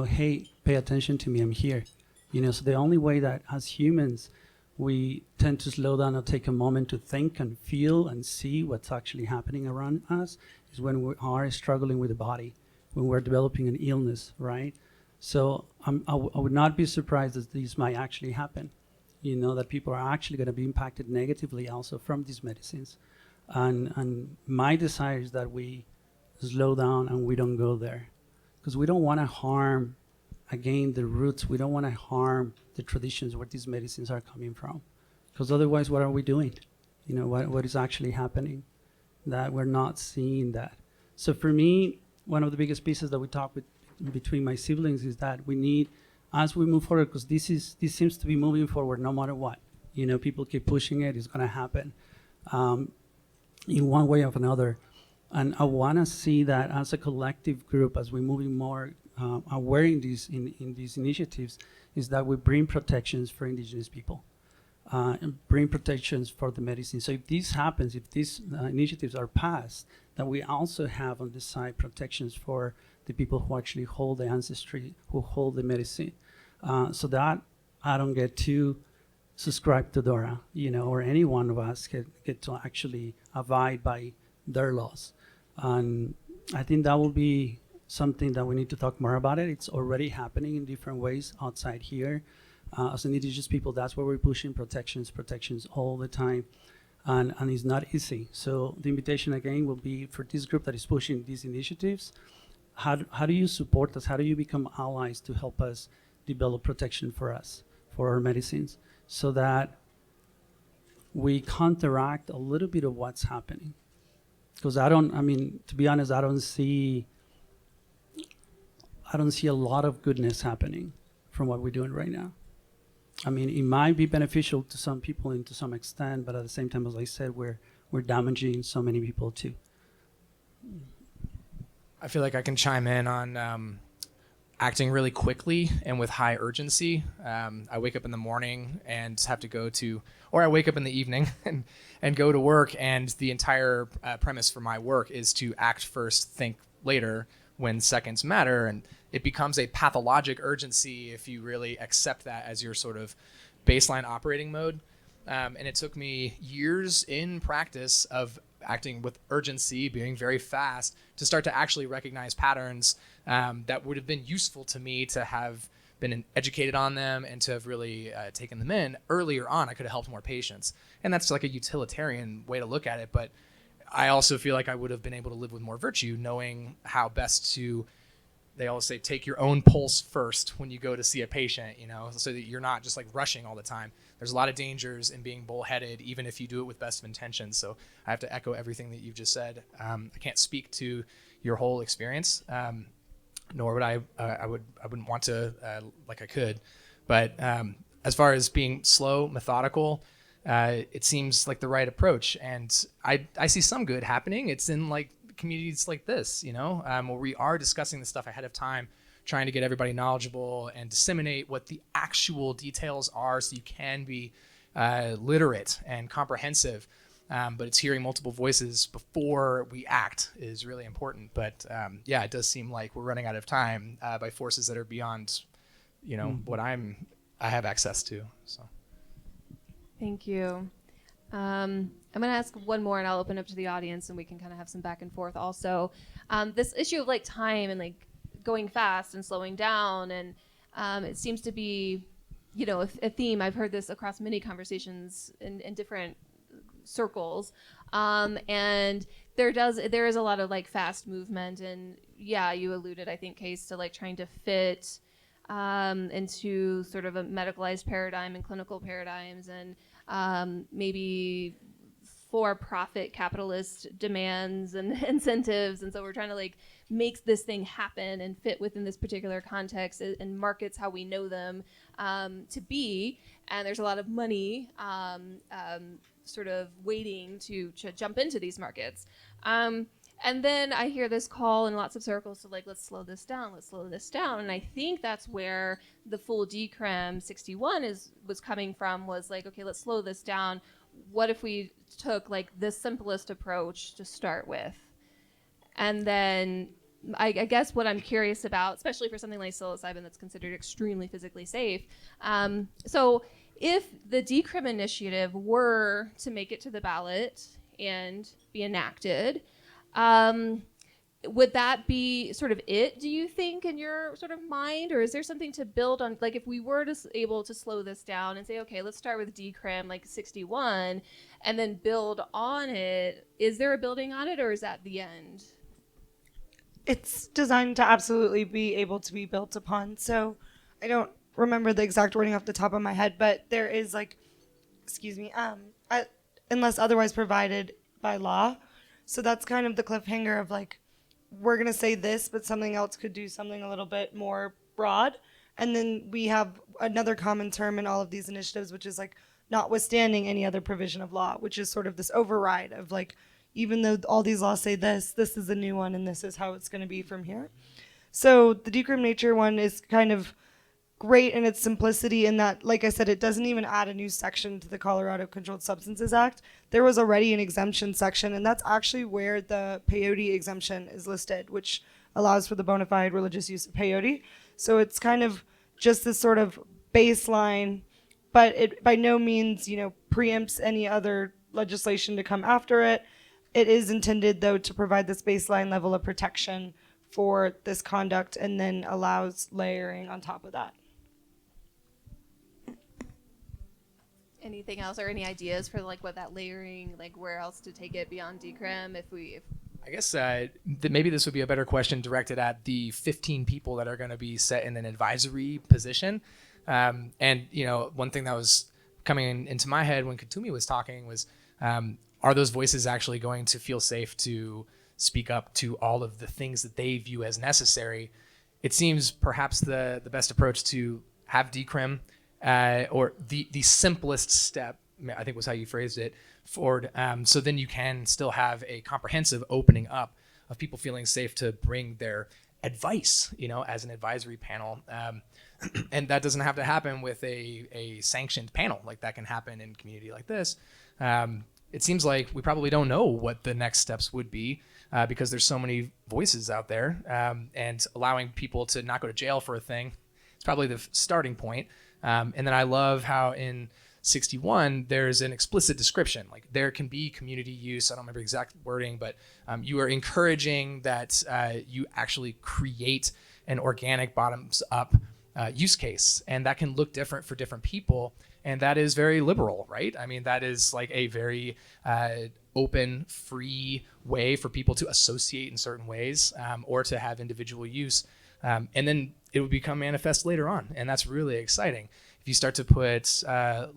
hey, pay attention to me, I'm here. So the only way that as humans, we tend to slow down and take a moment to think and feel and see what's actually happening around us is when we are struggling with the body, when we're developing an illness, right? So I would not be surprised that this might actually happen. that people are actually going to be impacted negatively also from these medicines. And my desire is that we slow down and we don't go there, because we don't want to harm, again, the roots. We don't want to harm the traditions where these medicines are coming from, because otherwise what are we doing? What is actually happening, that we're not seeing that. So for me, one of the biggest pieces that we talk between my siblings is that we need, as we move forward, because this seems to be moving forward no matter what. People keep pushing it, it's going to happen in one way or another. And I want to see that as a collective group, as we're moving more aware in these initiatives, is that we bring protections for indigenous people, and bring protections for the medicine. So if this happens, if these initiatives are passed, that we also have on the side protections for the people who actually hold the ancestry, who hold the medicine, so that I don't get too subscribed to Dora, or any one of us get to actually abide by their laws. And I think that will be something that we need to talk more about it. It's already happening in different ways outside here. As indigenous people, that's where we're pushing protections all the time. And it's not easy. So the invitation again will be for this group that is pushing these initiatives. How do you support us? How do you become allies to help us develop protection for us, for our medicines, so that we counteract a little bit of what's happening? Because to be honest, I don't see a lot of goodness happening from what we're doing right now. It might be beneficial to some people and to some extent, but at the same time, as I said, we're damaging so many people too. I feel like I can chime in on acting really quickly and with high urgency. I wake up in the morning and have to go to, or I wake up in the evening and go to work, and the entire premise for my work is to act first, think later, when seconds matter. And it becomes a pathologic urgency if you really accept that as your sort of baseline operating mode. And it took me years in practice of acting with urgency, being very fast, to start to actually recognize patterns that would have been useful to me to have been educated on them and to have really taken them in earlier on. I could have helped more patients. And that's like a utilitarian way to look at it. But I also feel like I would have been able to live with more virtue, knowing how best to, they always say, take your own pulse first when you go to see a patient, so that you're not just like rushing all the time. There's a lot of dangers in being bullheaded, even if you do it with best of intentions. So I have to echo everything that you've just said. I can't speak to your whole experience, nor would I wouldn't want to, like I could. But as far as being slow, methodical, it seems like the right approach. And I see some good happening. It's in like communities like this, where we are discussing this stuff ahead of time, trying to get everybody knowledgeable and disseminate what the actual details are so you can be literate and comprehensive. But it's hearing multiple voices before we act is really important. But it does seem like we're running out of time by forces that are beyond, what I have access to. So. Thank you. I'm going to ask one more, and I'll open up to the audience, and we can kind of have some back and forth also. This issue of like time and like going fast and slowing down, and it seems to be, a theme. I've heard this across many conversations in different circles, and there is a lot of like fast movement, and you alluded, I think, Case, to like trying to fit into sort of a medicalized paradigm and clinical paradigms, and maybe for-profit capitalist demands and incentives. And so we're trying to like make this thing happen and fit within this particular context and markets how we know them to be. And there's a lot of money sort of waiting to jump into these markets. And then I hear this call in lots of circles to like, let's slow this down. And I think that's where the full Decrim 61 was coming from, was like, okay, let's slow this down. What if we took like the simplest approach to start with? And then I guess what I'm curious about, especially for something like psilocybin that's considered extremely physically safe. So if the Decrim initiative were to make it to the ballot and be enacted, would that be sort of it, do you think, in your sort of mind? Or is there something to build on? Like, if we were able to slow this down and say, okay, let's start with decrim, like 61, and then build on it, is there a building on it, or is that the end? It's designed to absolutely be able to be built upon. So I don't remember the exact wording off the top of my head, but there is like, unless otherwise provided by law. So that's kind of the cliffhanger of like, we're going to say this, but something else could do something a little bit more broad. And then we have another common term in all of these initiatives, which is like notwithstanding any other provision of law, which is sort of this override of like, even though all these laws say this is a new one and this is how it's going to be from here. So the Decriminalize Nature one is kind of great in its simplicity in that, like I said, it doesn't even add a new section to the Colorado Controlled Substances Act. There was already an exemption section, and that's actually where the peyote exemption is listed, which allows for the bona fide religious use of peyote. So it's kind of just this sort of baseline, but it by no means, preempts any other legislation to come after it. It is intended, though, to provide this baseline level of protection for this conduct and then allows layering on top of that. Anything else, or any ideas for like what that layering, like where else to take it beyond decrim? I guess maybe this would be a better question directed at the 15 people that are going to be set in an advisory position. And one thing that was coming into my head when Katumi was talking was, are those voices actually going to feel safe to speak up to all of the things that they view as necessary? It seems perhaps the best approach to have decrim, or the simplest step, I think was how you phrased it, forward. So then you can still have a comprehensive opening up of people feeling safe to bring their advice, as an advisory panel. And that doesn't have to happen with a sanctioned panel. Like that can happen in a community like this. It seems like we probably don't know what the next steps would be because there's so many voices out there, and allowing people to not go to jail for a thing is probably the starting point. And then I love how in 61, there's an explicit description. Like there can be community use. I don't remember the exact wording, but you are encouraging that you actually create an organic bottoms up use case. And that can look different for different people. And that is very liberal, right? I mean, that is like a very open, free way for people to associate in certain ways, or to have individual use. And then it would become manifest later on. And that's really exciting. If you start to put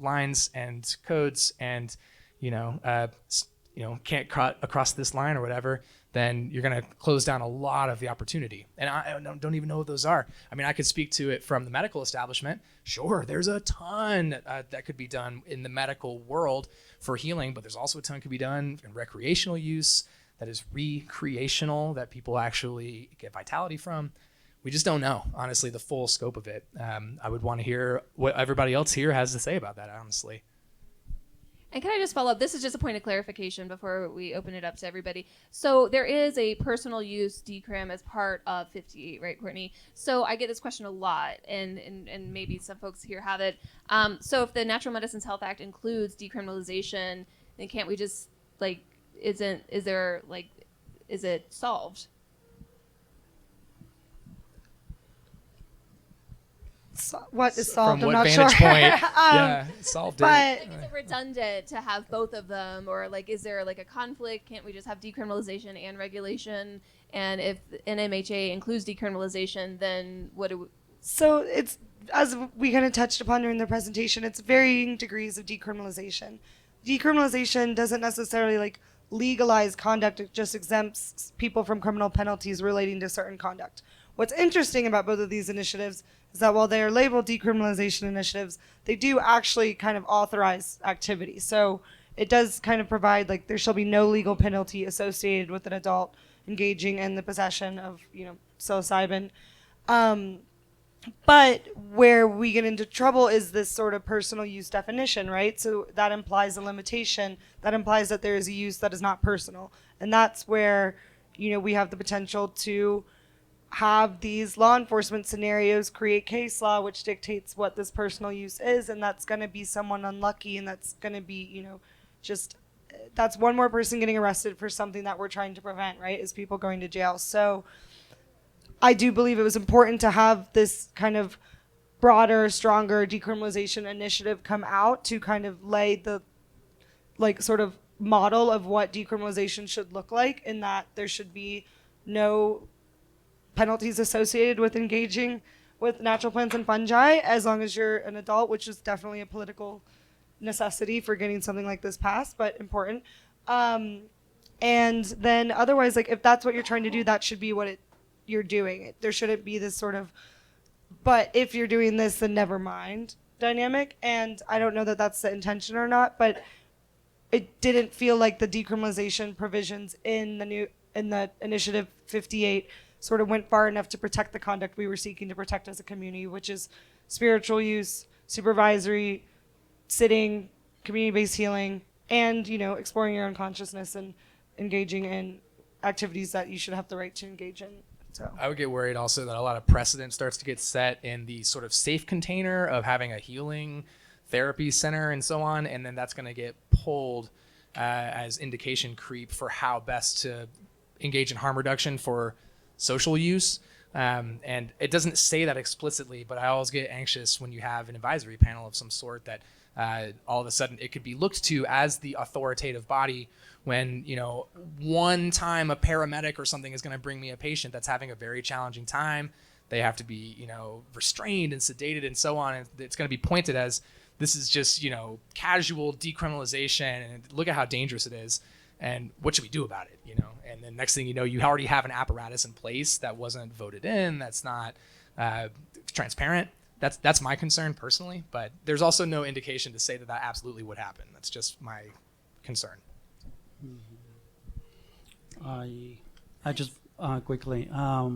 lines and codes and, can't cut across this line or whatever, then you're going to close down a lot of the opportunity. And I don't even know what those are. I mean, I could speak to it from the medical establishment. Sure, there's a ton that could be done in the medical world for healing, but there's also a ton could be done in recreational use that is recreational, that people actually get vitality from. We just don't know, honestly, the full scope of it. I would want to hear what everybody else here has to say about that, honestly. And can I just follow up? This is just a point of clarification before we open it up to everybody. So there is a personal use decrim as part of 58, right, Courtney? So I get this question a lot, and maybe some folks here have it. So if the Natural Medicines Health Act includes decriminalization, then can't we just, is it solved? What is solved? From I'm what not vantage sure. point? Yeah, solved it. Like, is it redundant to have both of them, or is there a conflict? Can't we just have decriminalization and regulation? And if NMHA includes decriminalization, then what do we? So it's, as we kind of touched upon during the presentation, it's varying degrees of decriminalization. Decriminalization doesn't necessarily legalize conduct; it just exempts people from criminal penalties relating to certain conduct. What's interesting about both of these initiatives is that while they are labeled decriminalization initiatives, they do actually kind of authorize activity. So it does kind of provide there shall be no legal penalty associated with an adult engaging in the possession of, psilocybin. But where we get into trouble is this sort of personal use definition, right? So that implies a limitation. That implies that there is a use that is not personal. And that's where, we have the potential to have these law enforcement scenarios create case law which dictates what this personal use is, and that's going to be someone unlucky, and that's going to be just that's one more person getting arrested for something that we're trying to prevent, right? Is people going to jail. So I do believe it was important to have this kind of broader, stronger decriminalization initiative come out to kind of lay the like sort of model of what decriminalization should look like, in that there should be no penalties associated with engaging with natural plants and fungi as long as you're an adult, which is definitely a political necessity for getting something like this passed, but important. And then otherwise, like if that's what you're trying to do, that should be what you're doing. There shouldn't be this sort of, but if you're doing this, then never mind dynamic. And I don't know that that's the intention or not, but it didn't feel like the decriminalization provisions in the Initiative 58 sort of went far enough to protect the conduct we were seeking to protect as a community, which is spiritual use, supervisory, sitting, community-based healing, and, you know, exploring your own consciousness and engaging in activities that you should have the right to engage in. So I would get worried also that a lot of precedent starts to get set in the sort of safe container of having a healing therapy center and so on, and then that's going to get pulled as indication creep for how best to engage in harm reduction for social use. And it doesn't say that explicitly, but I always get anxious when you have an advisory panel of some sort that all of a sudden it could be looked to as the authoritative body when, you know, one time a paramedic or something is going to bring me a patient that's having a very challenging time. They have to be, you know, restrained and sedated and so on. And it's going to be pointed as this is just, you know, casual decriminalization and look at how dangerous it is. And what should we do about it, you know? And then next thing you know, you already have an apparatus in place that wasn't voted in, that's not transparent. That's my concern personally, but there's also no indication to say that that absolutely would happen. That's just my concern. I just quickly, I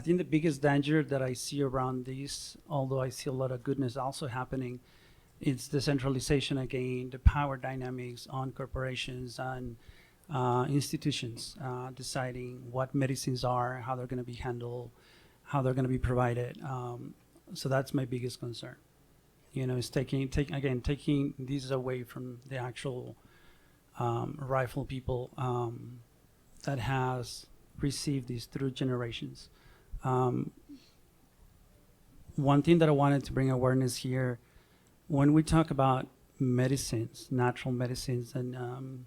think the biggest danger that I see around this, although I see a lot of goodness also happening, it's the centralization again, the power dynamics on corporations and institutions deciding what medicines are, how they're going to be handled, how they're going to be provided. So that's my biggest concern. You know, it's taking these away from the actual rightful people that has received this through generations. One thing that I wanted to bring awareness here, when we talk about medicines, natural medicines, and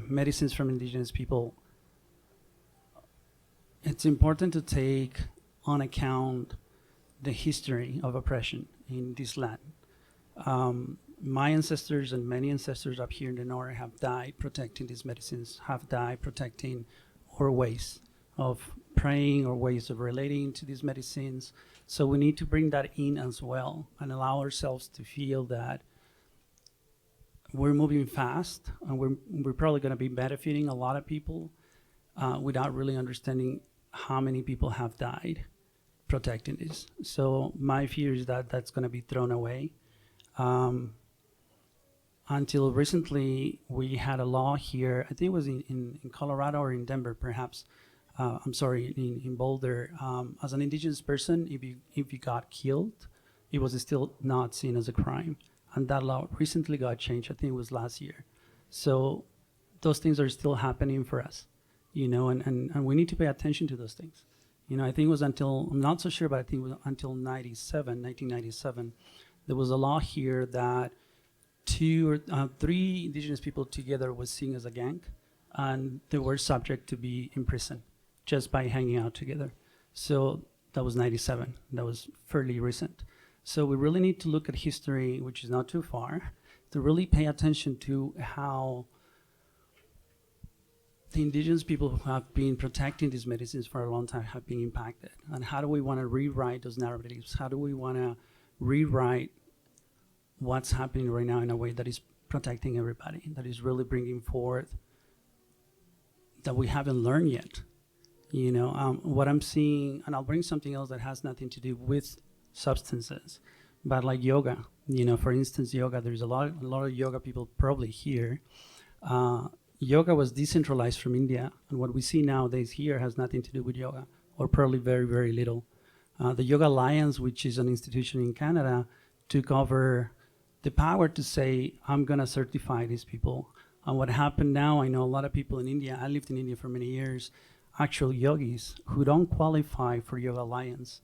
medicines from indigenous people, it's important to take on account the history of oppression in this land. My ancestors and many ancestors up here in the north have died protecting these medicines, have died protecting our ways of praying or ways of relating to these medicines. So we need to bring that in as well and allow ourselves to feel that we're moving fast and we're probably going to be benefiting a lot of people without really understanding how many people have died protecting this. So my fear is that that's going to be thrown away. Until recently, we had a law here, I think it was in Colorado or in Denver, perhaps. In Boulder. As an indigenous person, if you got killed, it was still not seen as a crime. And that law recently got changed. I think it was last year. So those things are still happening for us, you know, and we need to pay attention to those things. You know, I think it was until, I'm not so sure, but I think it was until 1997, there was a law here that 2 or 3 indigenous people together was seen as a gang, and they were subject to be in prison just by hanging out together. So that was 97. That was fairly recent. So we really need to look at history, which is not too far, to really pay attention to how the indigenous people who have been protecting these medicines for a long time have been impacted. And how do we want to rewrite those narratives? How do we want to rewrite what's happening right now in a way that is protecting everybody, that is really bringing forth that we haven't learned yet? You know, what I'm seeing, and I'll bring something else that has nothing to do with substances, but like yoga. You know, for instance, yoga, there's a lot of yoga people probably here. Yoga was decentralized from India, and what we see nowadays here has nothing to do with yoga, or probably very, very little. The Yoga Alliance, which is an institution in Canada, took over the power to say, I'm going to certify these people. And what happened now, I know a lot of people in India, I lived in India for many years, actual yogis who don't qualify for Yoga Alliance,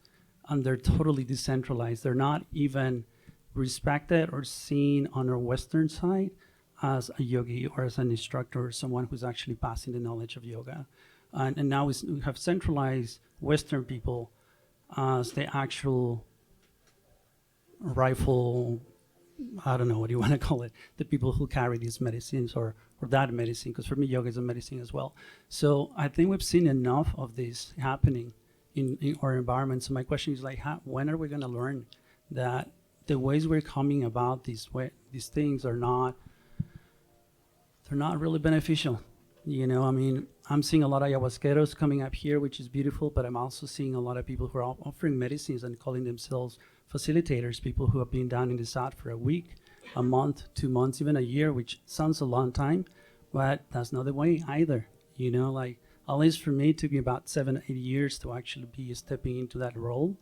and they're totally decentralized. They're not even respected or seen on our Western side as a yogi or as an instructor or someone who's actually passing the knowledge of yoga. And now we have centralized Western people as the actual rifle, I don't know what you want to call it, the people who carry these medicines or that medicine, because for me, yoga is a medicine as well. So I think we've seen enough of this happening in our environment. So my question is like, when are we going to learn that the ways we're coming about these things are not, they're not really beneficial? You know, I mean, I'm seeing a lot of ayahuasqueros coming up here, which is beautiful, but I'm also seeing a lot of people who are offering medicines and calling themselves facilitators, people who have been down in the South for a week, a month, 2 months, even a year, which sounds a long time, but that's not the way either. You know, like, at least for me, it took me about 7 8 years to actually be stepping into that role.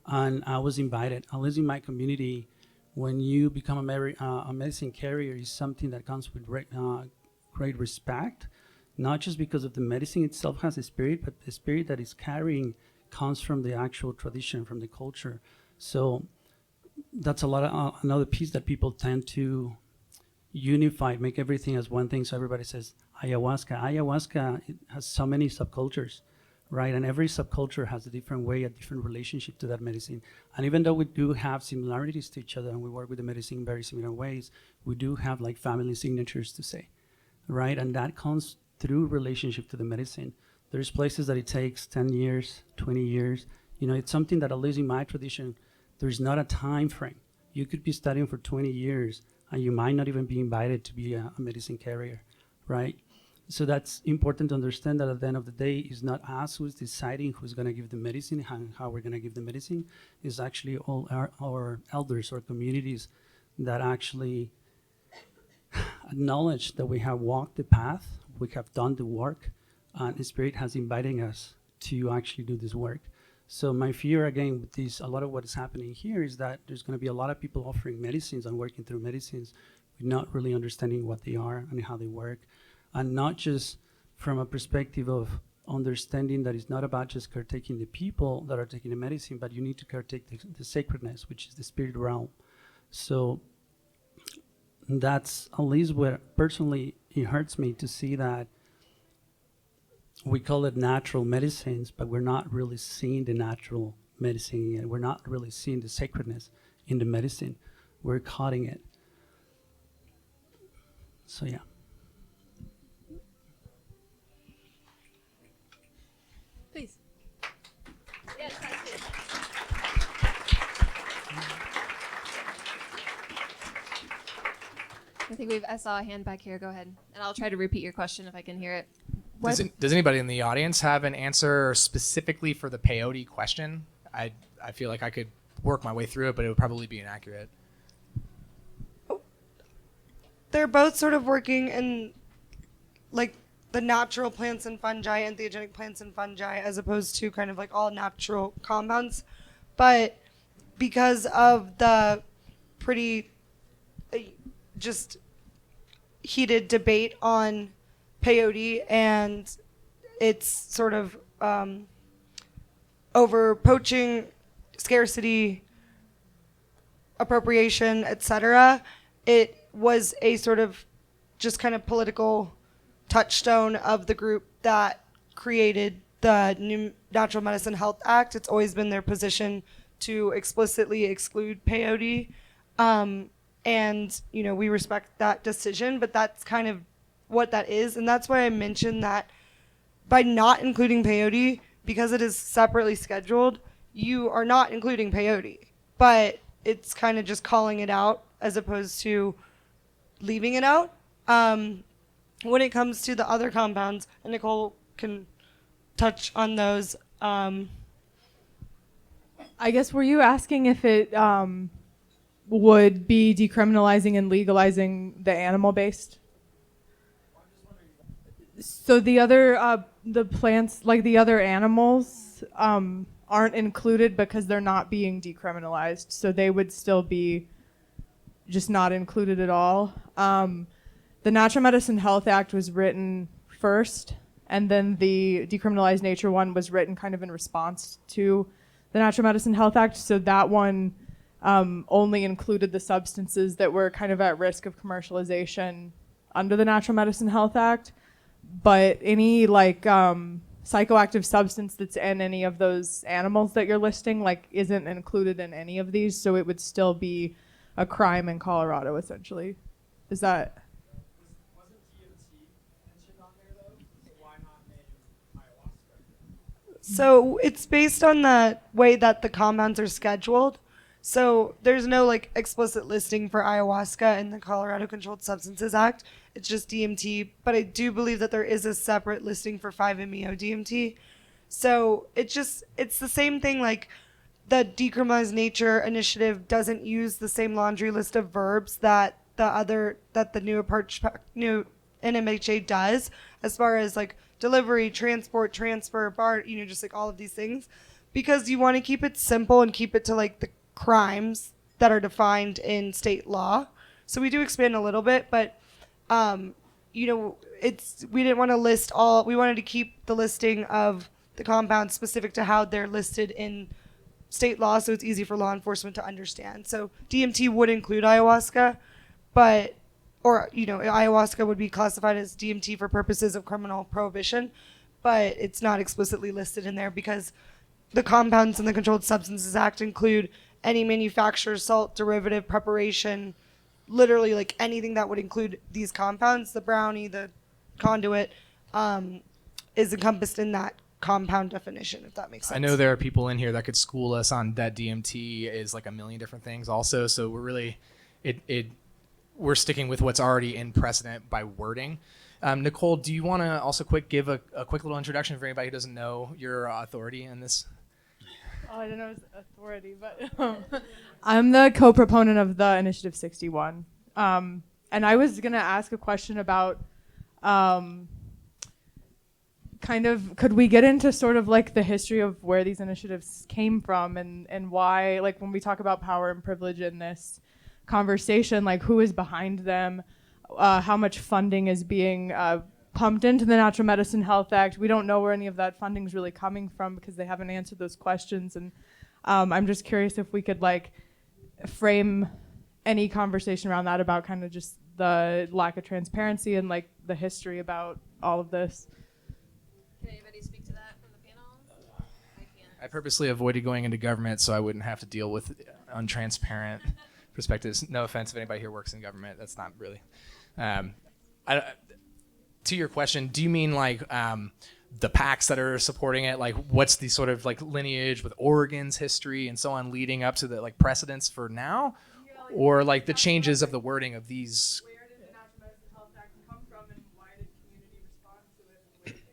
And I was invited, at least in my community, when you become a medicine carrier, is something that comes with great respect, not just because of the medicine itself has a spirit, but the spirit that is carrying comes from the actual tradition, from the culture. So that's a lot of another piece that people tend to unify, make everything as one thing. So everybody says ayahuasca. Ayahuasca, it has so many subcultures, right? And every subculture has a different way, a different relationship to that medicine. And even though we do have similarities to each other and we work with the medicine in very similar ways, we do have like family signatures to say, right? And that comes through relationship to the medicine. There's places that it takes 10 years, 20 years. You know, it's something that, at least in my tradition, there's not a time frame. You could be studying for 20 years and you might not even be invited to be a medicine carrier, right? So that's important to understand, that at the end of the day, it's not us who's deciding who's going to give the medicine and how we're going to give the medicine. It's actually all our elders or communities that actually acknowledge that we have walked the path, we have done the work, and the Spirit has invited us to actually do this work. So my fear, again, with this, a lot of what is happening here is that there's going to be a lot of people offering medicines and working through medicines with not really understanding what they are and how they work, and not just from a perspective of understanding that it's not about just caretaking the people that are taking the medicine, but you need to caretake the sacredness, which is the spirit realm. So that's at least where personally it hurts me to see that we call it natural medicines, but we're not really seeing the natural medicine yet. We're not really seeing the sacredness in the medicine. We're cutting it. So yeah. Please. Yes, thank you. I think I saw a hand back here. Go ahead. And I'll try to repeat your question if I can hear it. Does anybody in the audience have an answer specifically for the peyote question? I feel like I could work my way through it, but it would probably be inaccurate. They're both sort of working in like the natural plants and fungi, entheogenic plants and fungi, as opposed to kind of like all natural compounds. But because of the pretty just heated debate on peyote and its sort of over poaching, scarcity, appropriation, etc., it was a sort of just kind of political touchstone of the group that created the New Natural Medicine Health Act. It's always been their position to explicitly exclude peyote. And, you know, we respect that decision, but that's kind of what that is. And that's why I mentioned that by not including peyote, because it is separately scheduled, you are not including peyote. But it's kind of just calling it out as opposed to leaving it out. When it comes to the other compounds, and Nicole can touch on those. I guess, were you asking if it would be decriminalizing and legalizing the animal-based? So the other, the plants, like the other animals, aren't included because they're not being decriminalized. So they would still be just not included at all. The Natural Medicine Health Act was written first, and then the Decriminalize Nature one was written kind of in response to the Natural Medicine Health Act. So that one only included the substances that were kind of at risk of commercialization under the Natural Medicine Health Act. But any like psychoactive substance that's in any of those animals that you're listing like isn't included in any of these, so it would still be a crime in Colorado essentially. Is that? So it's based on the way that the compounds are scheduled. So there's no like explicit listing for ayahuasca in the Colorado Controlled Substances Act. It's just DMT, but I do believe that there is a separate listing for 5-MeO DMT. So it's the same thing. Like the Decriminalize Nature initiative doesn't use the same laundry list of verbs that the new approach, new NMHA does, as far as like delivery, transport, transfer, bar, just like all of these things, because you want to keep it simple and keep it to like the crimes that are defined in state law. So we do expand a little bit, but we didn't want to list all. We wanted to keep the listing of the compounds specific to how they're listed in state law, so it's easy for law enforcement to understand. So DMT would include ayahuasca, ayahuasca would be classified as DMT for purposes of criminal prohibition, but it's not explicitly listed in there because the compounds in the Controlled Substances Act include any manufacture, salt, derivative, preparation, literally like anything that would include these compounds. The brownie, the conduit, is encompassed in that compound definition, if that makes sense. I know there are people in here that could school us on that DMT is like a million different things also, so we're really, we're sticking with what's already in precedent by wording. Nicole, do you want to also give a quick little introduction for anybody who doesn't know your authority in this? Oh, I don't know his authority, but I'm the co-proponent of the Initiative 61. And I was going to ask a question about could we get into sort of like the history of where these initiatives came from and why, like when we talk about power and privilege in this conversation, like who is behind them, how much funding is being pumped into the Natural Medicine Health Act. We don't know where any of that funding is really coming from because they haven't answered those questions. And I'm just curious if we could like frame any conversation around that about kind of just the lack of transparency and like the history about all of this. Can anybody speak to that from the panel? I can't. I purposely avoided going into government so I wouldn't have to deal with untransparent perspectives. No offense if anybody here works in government. That's not really. To your question, do you mean like the PACs that are supporting it? Like what's the sort of like lineage with Oregon's history and so on leading up to the like precedents for now? Yeah, like, or like the changes of the wording of these? Where did the Natural Medicine Health Act come from and why did community respond to it and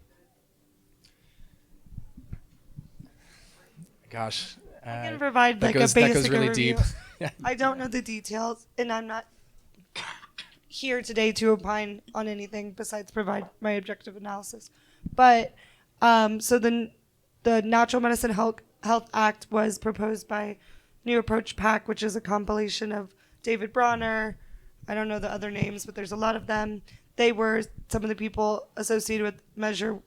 where did they fit? Gosh. I can provide like a basic that goes really overview. deep. I don't know the details, and I'm not here today to opine on anything besides provide my objective analysis. But so the Natural Medicine Health Act was proposed by New Approach PAC, which is a compilation of David Bronner. I don't know the other names, but there's a lot of them. They were some of the people associated with Measure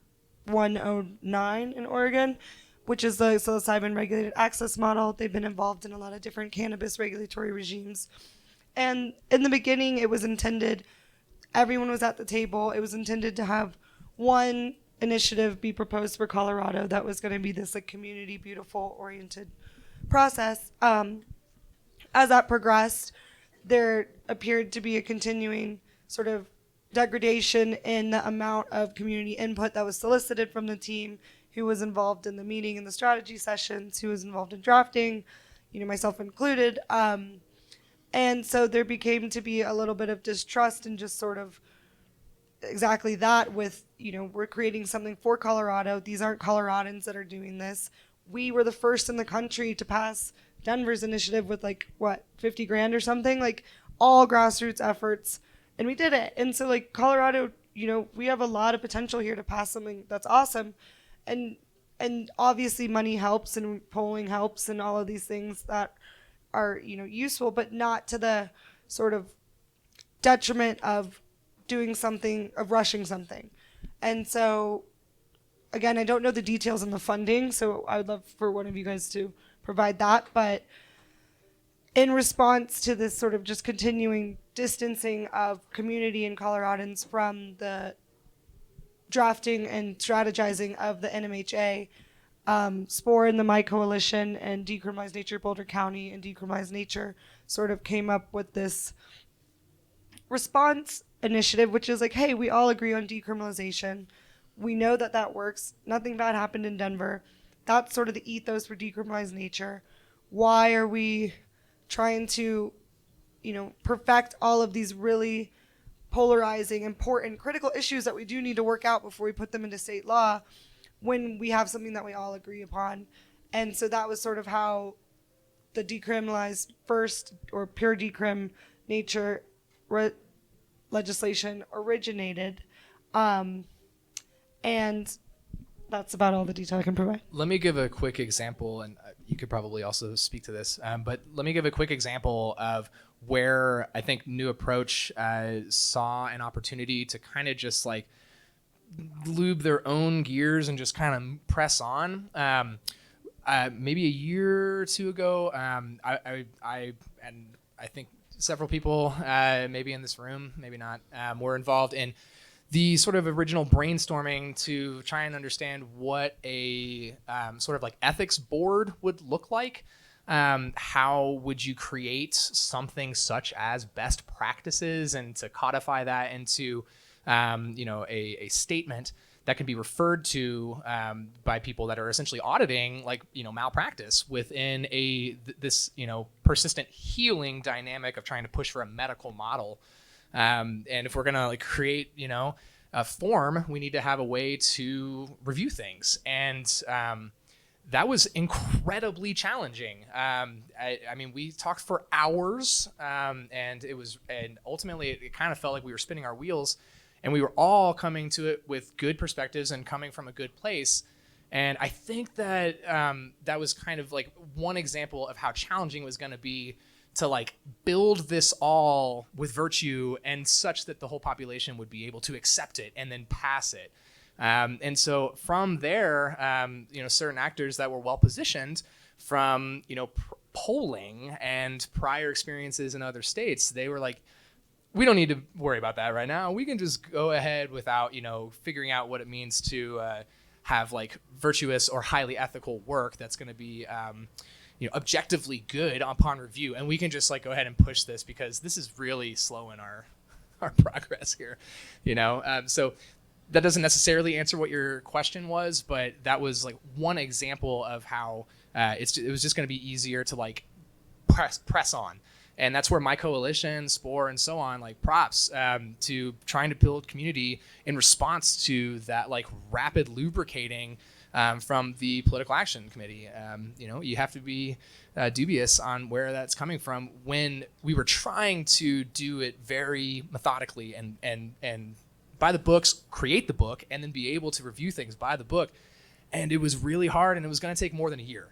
109 in Oregon, which is the psilocybin regulated access model. They've been involved in a lot of different cannabis regulatory regimes. And in the beginning, it was intended, everyone was at the table. It was intended to have one initiative be proposed for Colorado that was going to be this like community beautiful oriented process. As that progressed, there appeared to be a continuing sort of degradation in the amount of community input that was solicited from the team who was involved in the meeting and the strategy sessions, who was involved in drafting, myself included. And so there became to be a little bit of distrust and just sort of exactly that with, we're creating something for Colorado. These aren't Coloradans that are doing this. We were the first in the country to pass Denver's initiative with 50 grand or something, like all grassroots efforts. And we did it. And so Colorado, we have a lot of potential here to pass something that's awesome. And obviously money helps and polling helps and all of these things that are, useful, but not to the sort of detriment of doing something, of rushing something. And so, again, I don't know the details on the funding, so I would love for one of you guys to provide that. But in response to this sort of just continuing distancing of community and Coloradans from the drafting and strategizing of the NMHA, SPORE and the My Coalition and Decriminalize Nature Boulder County and Decriminalize Nature sort of came up with this response initiative, which is like, hey, we all agree on decriminalization. We know that that works. Nothing bad happened in Denver. That's sort of the ethos for Decriminalize Nature. Why are we trying to, perfect all of these really polarizing, important, critical issues that we do need to work out before we put them into state law when we have something that we all agree upon? And so that was sort of how the Decriminalize First or Pure Decrim Nature legislation originated. And that's about all the detail I can provide. Let me give a quick example, and you could probably also speak to this, but let me give a quick example of where I think New Approach saw an opportunity to kind of just like lube their own gears and just kind of press on. Maybe a year or two ago, I think several people, maybe in this room, maybe not, were involved in the sort of original brainstorming to try and understand what a sort of like ethics board would look like. How would you create something such as best practices and to codify that into a statement that can be referred to by people that are essentially auditing malpractice within this persistent healing dynamic of trying to push for a medical model. And if we're gonna create a form, we need to have a way to review things, and that was incredibly challenging. I mean, we talked for hours, and ultimately it kind of felt like we were spinning our wheels, and we were all coming to it with good perspectives and coming from a good place. And I think that that was kind of like one example of how challenging it was going to be to build this all with virtue and such that the whole population would be able to accept it and then pass it. And so from there, certain actors that were well positioned from, polling and prior experiences in other states, they were like, we don't need to worry about that right now. We can just go ahead without, figuring out what it means to have virtuous or highly ethical work that's going to be objectively good upon review, and we can just go ahead and push this because this is really slowing our progress here, so that doesn't necessarily answer what your question was, but that was one example of how it was just going to be easier to press on. And that's where My Coalition, SPORE, and so on, props to trying to build community in response to that rapid lubricating from the Political Action Committee. You have to be dubious on where that's coming from when we were trying to do it very methodically and by the books, create the book, and then be able to review things by the book. And it was really hard, and it was going to take more than a year,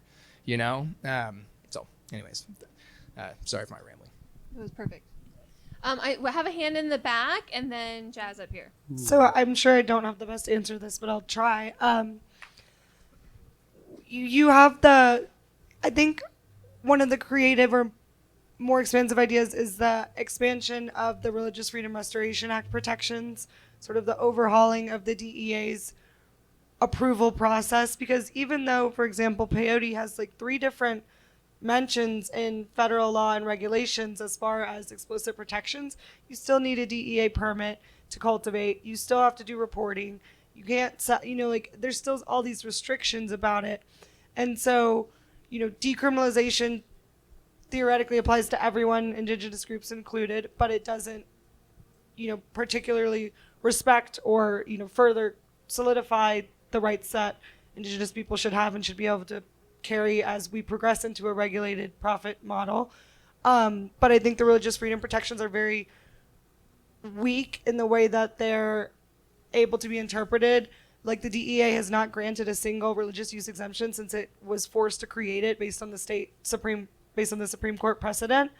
So anyways, sorry for my rambling. It was perfect. I have a hand in the back, and then Jazz up here. So I'm sure I don't have the best answer to this, but I'll try. You have I think one of the creative or more expansive ideas is the expansion of the Religious Freedom Restoration Act protections, sort of the overhauling of the DEA's approval process. Because even though, for example, peyote has 3 different mentions in federal law and regulations as far as explosive protections, you still need a DEA permit to cultivate. You still have to do reporting. You can't sell, there's still all these restrictions about it. And so, decriminalization theoretically applies to everyone, indigenous groups included, but it doesn't, particularly respect or, further solidify the rights that indigenous people should have and should be able to carry as we progress into a regulated profit model. But I think the religious freedom protections are very weak in the way that they're able to be interpreted. The DEA has not granted a single religious use exemption since it was forced to create it based on the Supreme Court precedent.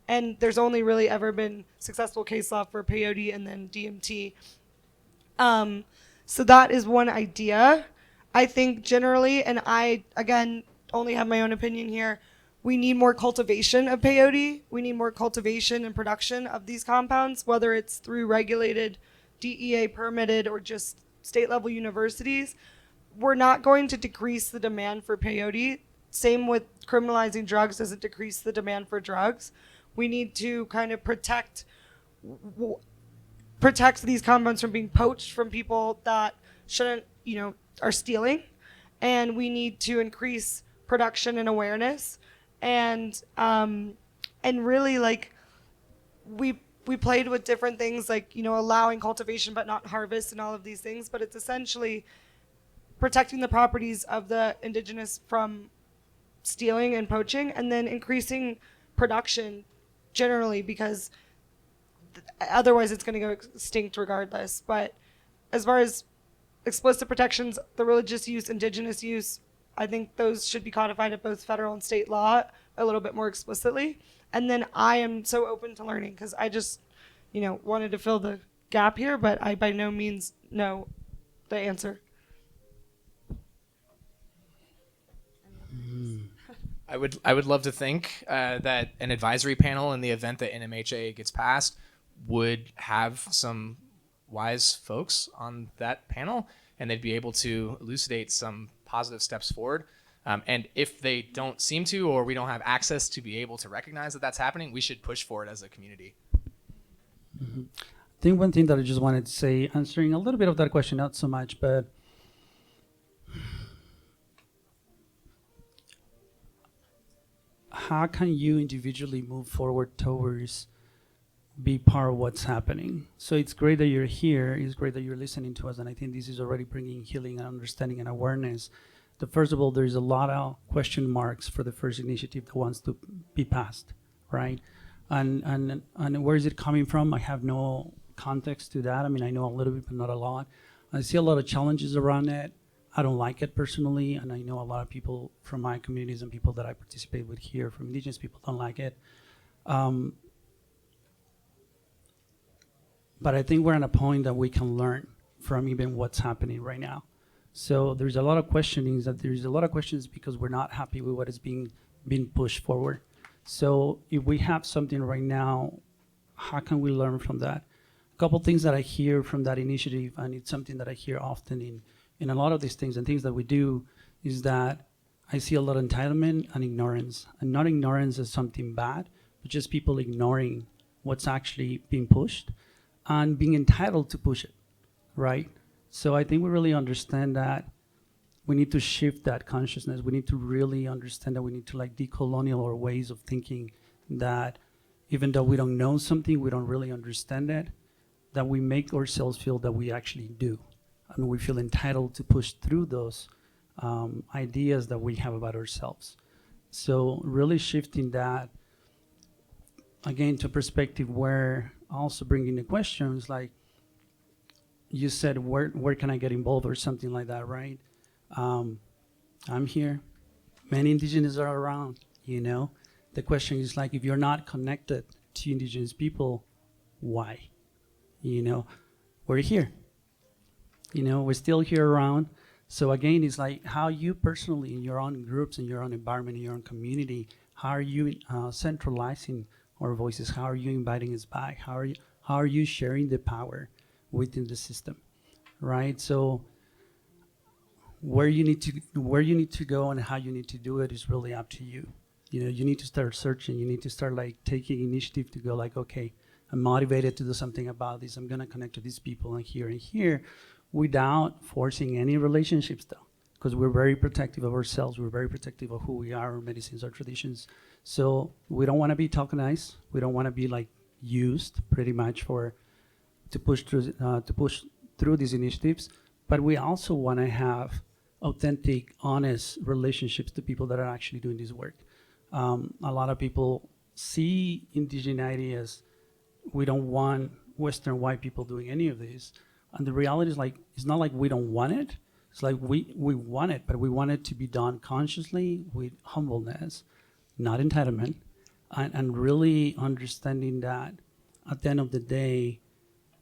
And there's only really ever been successful case law for peyote and then DMT. So that is one idea. I think generally, and I, again, only have my own opinion here, we need more cultivation of peyote. We need more cultivation and production of these compounds, whether it's through regulated, DEA permitted, or just state level universities. We're not going to decrease the demand for peyote. Same with criminalizing drugs doesn't decrease the demand for drugs. We need to kind of protect these compounds from being poached from people that shouldn't, are stealing. And we need to increase production and awareness. And really, like, we played with different things, like, allowing cultivation but not harvest and all of these things, but it's essentially protecting the properties of the indigenous from stealing and poaching, and then increasing production generally, because otherwise it's going to go extinct regardless. But as far as explicit protections, the religious use, indigenous use, I think those should be codified at both federal and state law a little bit more explicitly. And then I am so open to learning, because I just, wanted to fill the gap here, but I by no means know the answer. I would love to think that an advisory panel, in the event that NMHA gets passed, would have some wise folks on that panel, and they'd be able to elucidate some positive steps forward. And if they don't seem to, or we don't have access to be able to recognize that that's happening, we should push for it as a community. Mm-hmm. I think one thing that I just wanted to say, answering a little bit of that question, not so much, but how can you individually move forward towards be part of what's happening? So it's great that you're here. It's great that you're listening to us. And I think this is already bringing healing and understanding and awareness. First of all, there's a lot of question marks for the first initiative that wants to be passed, right? And where is it coming from? I have no context to that. I mean, I know a little bit, but not a lot. I see a lot of challenges around it. I don't like it personally, and I know a lot of people from my communities and people that I participate with here, from indigenous people, don't like it. But I think we're at a point that we can learn from even what's happening right now. So there's a lot of questionings, because we're not happy with what is being pushed forward. So if we have something right now, how can we learn from that? A couple things that I hear from that initiative, and it's something that I hear often in a lot of these things and things that we do, is that I see a lot of entitlement and ignorance. And not ignorance as something bad, but just people ignoring what's actually being pushed and being entitled to push it, right? So I think we really understand that we need to shift that consciousness. We need to really understand that we need to decolonial our ways of thinking, that even though we don't know something, we don't really understand it, that we make ourselves feel that we actually do. And we feel entitled to push through those ideas that we have about ourselves. So really shifting that, again, to a perspective where also bringing the questions, like you said, where can I get involved or something like that, right? I'm here. Many indigenous are around, The question is if you're not connected to indigenous people, why? We're here. We're still here around. So again, it's how you personally, in your own groups, in your own environment, in your own community, how are you centralizing our voices? How are you inviting us back? How are you sharing the power within the system, right? So where you need to go and how you need to do it is really up to you. You need to start searching. You need to start taking initiative to go okay, I'm motivated to do something about this. I'm gonna connect to these people and here, without forcing any relationships though, because we're very protective of ourselves. We're very protective of who we are, our medicines, our traditions. So we don't want to be tokenized. We don't want to be used pretty much to push through these initiatives. But we also want to have authentic, honest relationships to people that are actually doing this work. A lot of people see indigeneity as we don't want Western white people doing any of this. And the reality is it's not we don't want it. It's we want it, but we want it to be done consciously with humbleness, not entitlement, and really understanding that at the end of the day,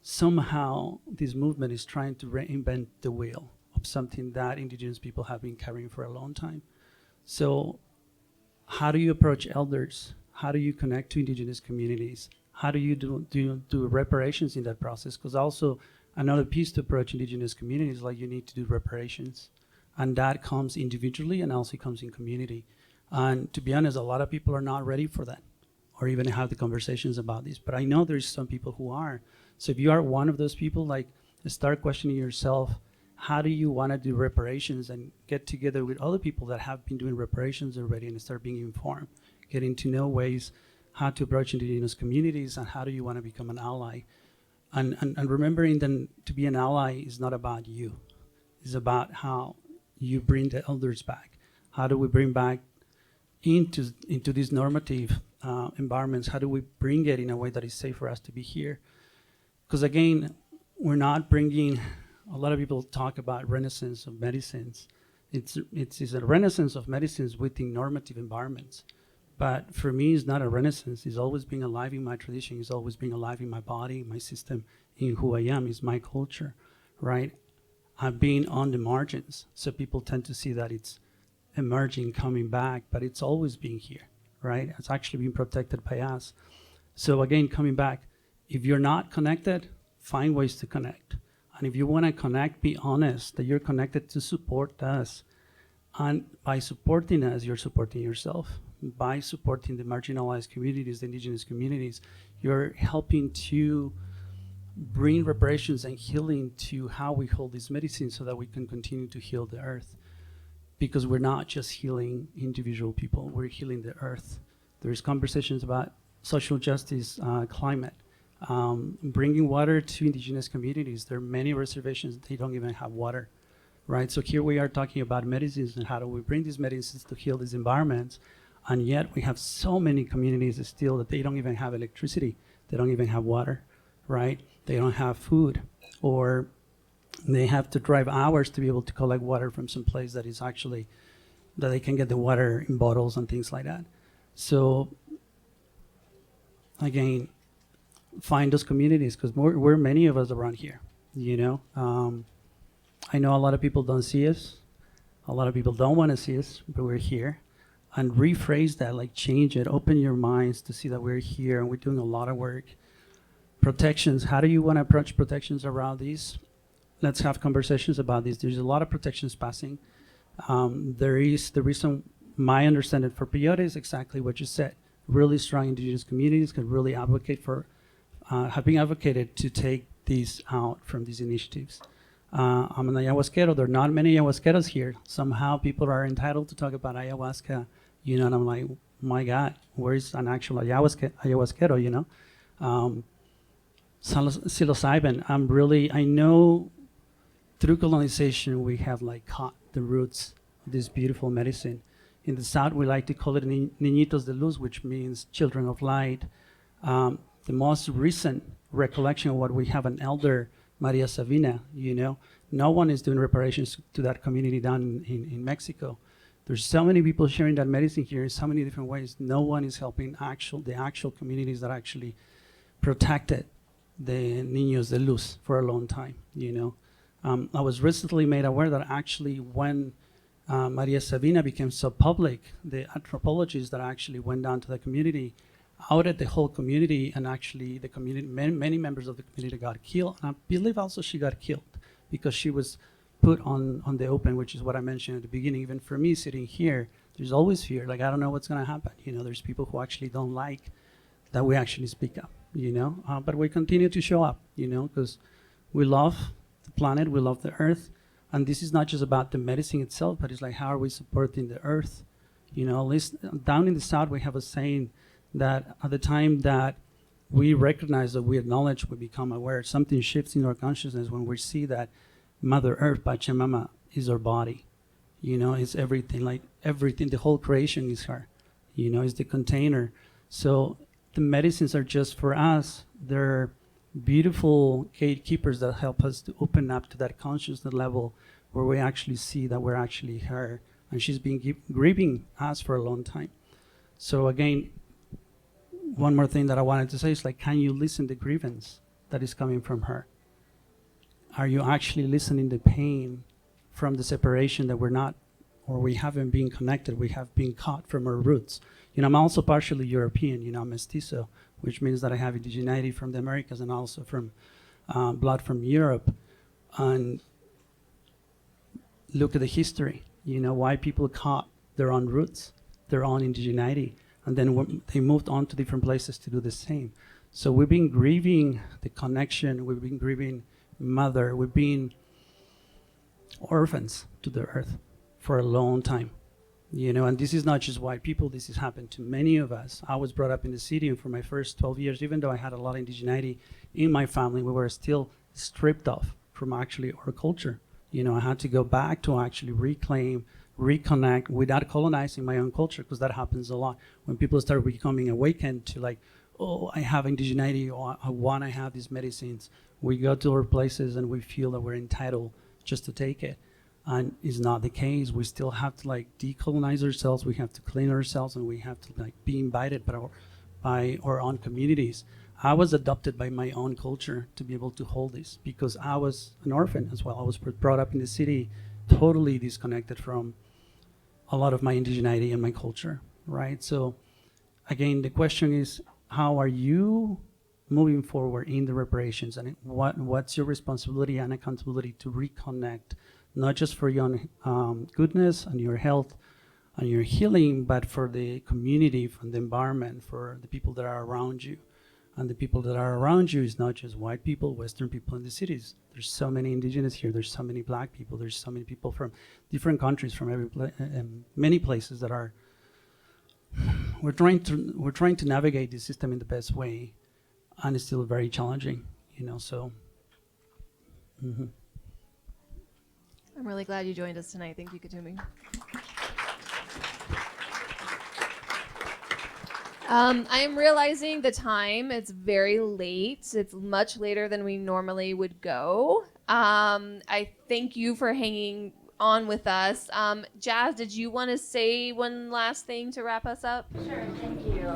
somehow this movement is trying to reinvent the wheel of something that indigenous people have been carrying for a long time. So how do you approach elders? How do you connect to indigenous communities? How do you do reparations in that process? Because also another piece to approach indigenous communities, like you need to do reparations. And that comes individually and also comes in community. And to be honest, a lot of people are not ready for that or even have the conversations about this. But I know there's some people who are. So if you are one of those people, like start questioning yourself, how do you want to do reparations, and get together with other people that have been doing reparations already and start being informed, getting to know ways how to approach indigenous communities and how do you want to become an ally. And remembering that to be an ally is not about you. It's about how you bring the elders back. How do we bring back into these normative environments? How do we bring it in a way that is safe for us to be here? Because again, we're not bringing, a lot of people talk about renaissance of medicines. It's a renaissance of medicines within normative environments. But for me, it's not a renaissance. It's always being alive in my tradition. It's always being alive in my body, my system, in who I am. It's my culture, right? I've been on the margins. So people tend to see that it's emerging, coming back, but it's always been here, right? It's actually been protected by us. So again, coming back, if you're not connected, find ways to connect. And if you want to connect, be honest that you're connected to support us. And by supporting us, you're supporting yourself. By supporting the marginalized communities, the indigenous communities, you're helping to bring reparations and healing to how we hold these medicines so that we can continue to heal the earth. Because we're not just healing individual people, we're healing the earth. There's conversations about social justice, climate, bringing water to indigenous communities. There are many reservations that they don't even have water, right? So here we are talking about medicines and how do we bring these medicines to heal these environments. And yet we have so many communities still that they don't even have electricity. They don't even have water, right? They don't have food, or they have to drive hours to be able to collect water from some place that is actually, that they can get the water in bottles and things like that. So again, find those communities, because we're many of us around here, you know? I know a lot of people don't see us. A lot of people don't want to see us, but we're here. And rephrase that, like change it, open your minds to see that we're here and we're doing a lot of work. Protections, how do you want to approach protections around these? Let's have conversations about this. There's a lot of protections passing. There is the reason, my understanding for peyote is exactly what you said. Really strong indigenous communities can really advocate for, have been advocated to take these out from these initiatives. I'm an ayahuasquero. There are not many ayahuasqueros here. Somehow people are entitled to talk about ayahuasca, you know, and I'm like, my God, where is an actual ayahuasquero, you know? Psilocybin, I know through colonization we have like caught the roots of this beautiful medicine. In the South, we like to call it niñitos de luz, which means children of light. The most recent recollection of what we have an elder, Maria Sabina, you know, no one is doing reparations to that community down in Mexico. There's so many people sharing that medicine here in so many different ways. No one is helping the actual communities that actually protected the Niños de Luz for a long time, you know. I was recently made aware that actually when Maria Sabina became so public, the anthropologists that actually went down to the community outed the whole community, and actually the community, many members of the community got killed. And I believe also she got killed because she was put on the open, which is what I mentioned at the beginning. Even for me sitting here, there's always fear. Like, I don't know what's gonna happen. You know, there's people who actually don't like that we actually speak up, you know? But we continue to show up, you know, because we love the planet, we love the earth. And this is not just about the medicine itself, but it's like, how are we supporting the earth? You know, at least down in the South, we have a saying that at the time that we recognize, that we acknowledge, we become aware, something shifts in our consciousness when we see that Mother Earth, Pachamama, is our body. You know, it's everything, like everything, the whole creation is her. You know, it's the container. So the medicines are just for us. They're beautiful gatekeepers that help us to open up to that consciousness level where we actually see that we're actually her. And she's been grieving us for a long time. So again, one more thing that I wanted to say is like, can you listen to grievance that is coming from her? Are you actually listening to pain from the separation that we're not, or we haven't been connected, we have been caught from our roots? You know, I'm also partially European, you know, I'm mestizo, which means that I have indigeneity from the Americas and also from blood from Europe. And look at the history, you know, why people caught their own roots, their own indigeneity, and then they moved on to different places to do the same. So we've been grieving the connection, we've been grieving mother, we've been orphans to the earth for a long time, you know, and this is not just white people, this has happened to many of us. I was brought up in the city, and for my first 12 years, even though I had a lot of indigeneity in my family, we were still stripped off from actually our culture. You know, I had to go back to actually reclaim, reconnect without colonizing my own culture, because that happens a lot. When people start becoming awakened to like, oh, I have indigeneity, or I want to have these medicines, we go to our places and we feel that we're entitled just to take it. And it's not the case. We still have to like decolonize ourselves, we have to clean ourselves, and we have to like be invited by our own communities. I was adopted by my own culture to be able to hold this, because I was an orphan as well. I was brought up in the city, totally disconnected from a lot of my indigeneity and my culture, right? So again, the question is, how are you moving forward in the reparations, and what's your responsibility and accountability to reconnect, not just for your own goodness and your health and your healing, but for the community, for the environment, for the people that are around you. And the people that are around you is not just white people, Western people in the cities. There's so many indigenous here. There's so many black people. There's so many people from different countries, from many places that are. We're trying to navigate the system in the best way, and it's still very challenging, you know. So. Mm-hmm. I'm really glad you joined us tonight. Thank you, Katumi. I am realizing the time. It's very late. It's much later than we normally would go. I thank you for hanging on with us. Jazz, did you want to say one last thing to wrap us up? Sure, thank you.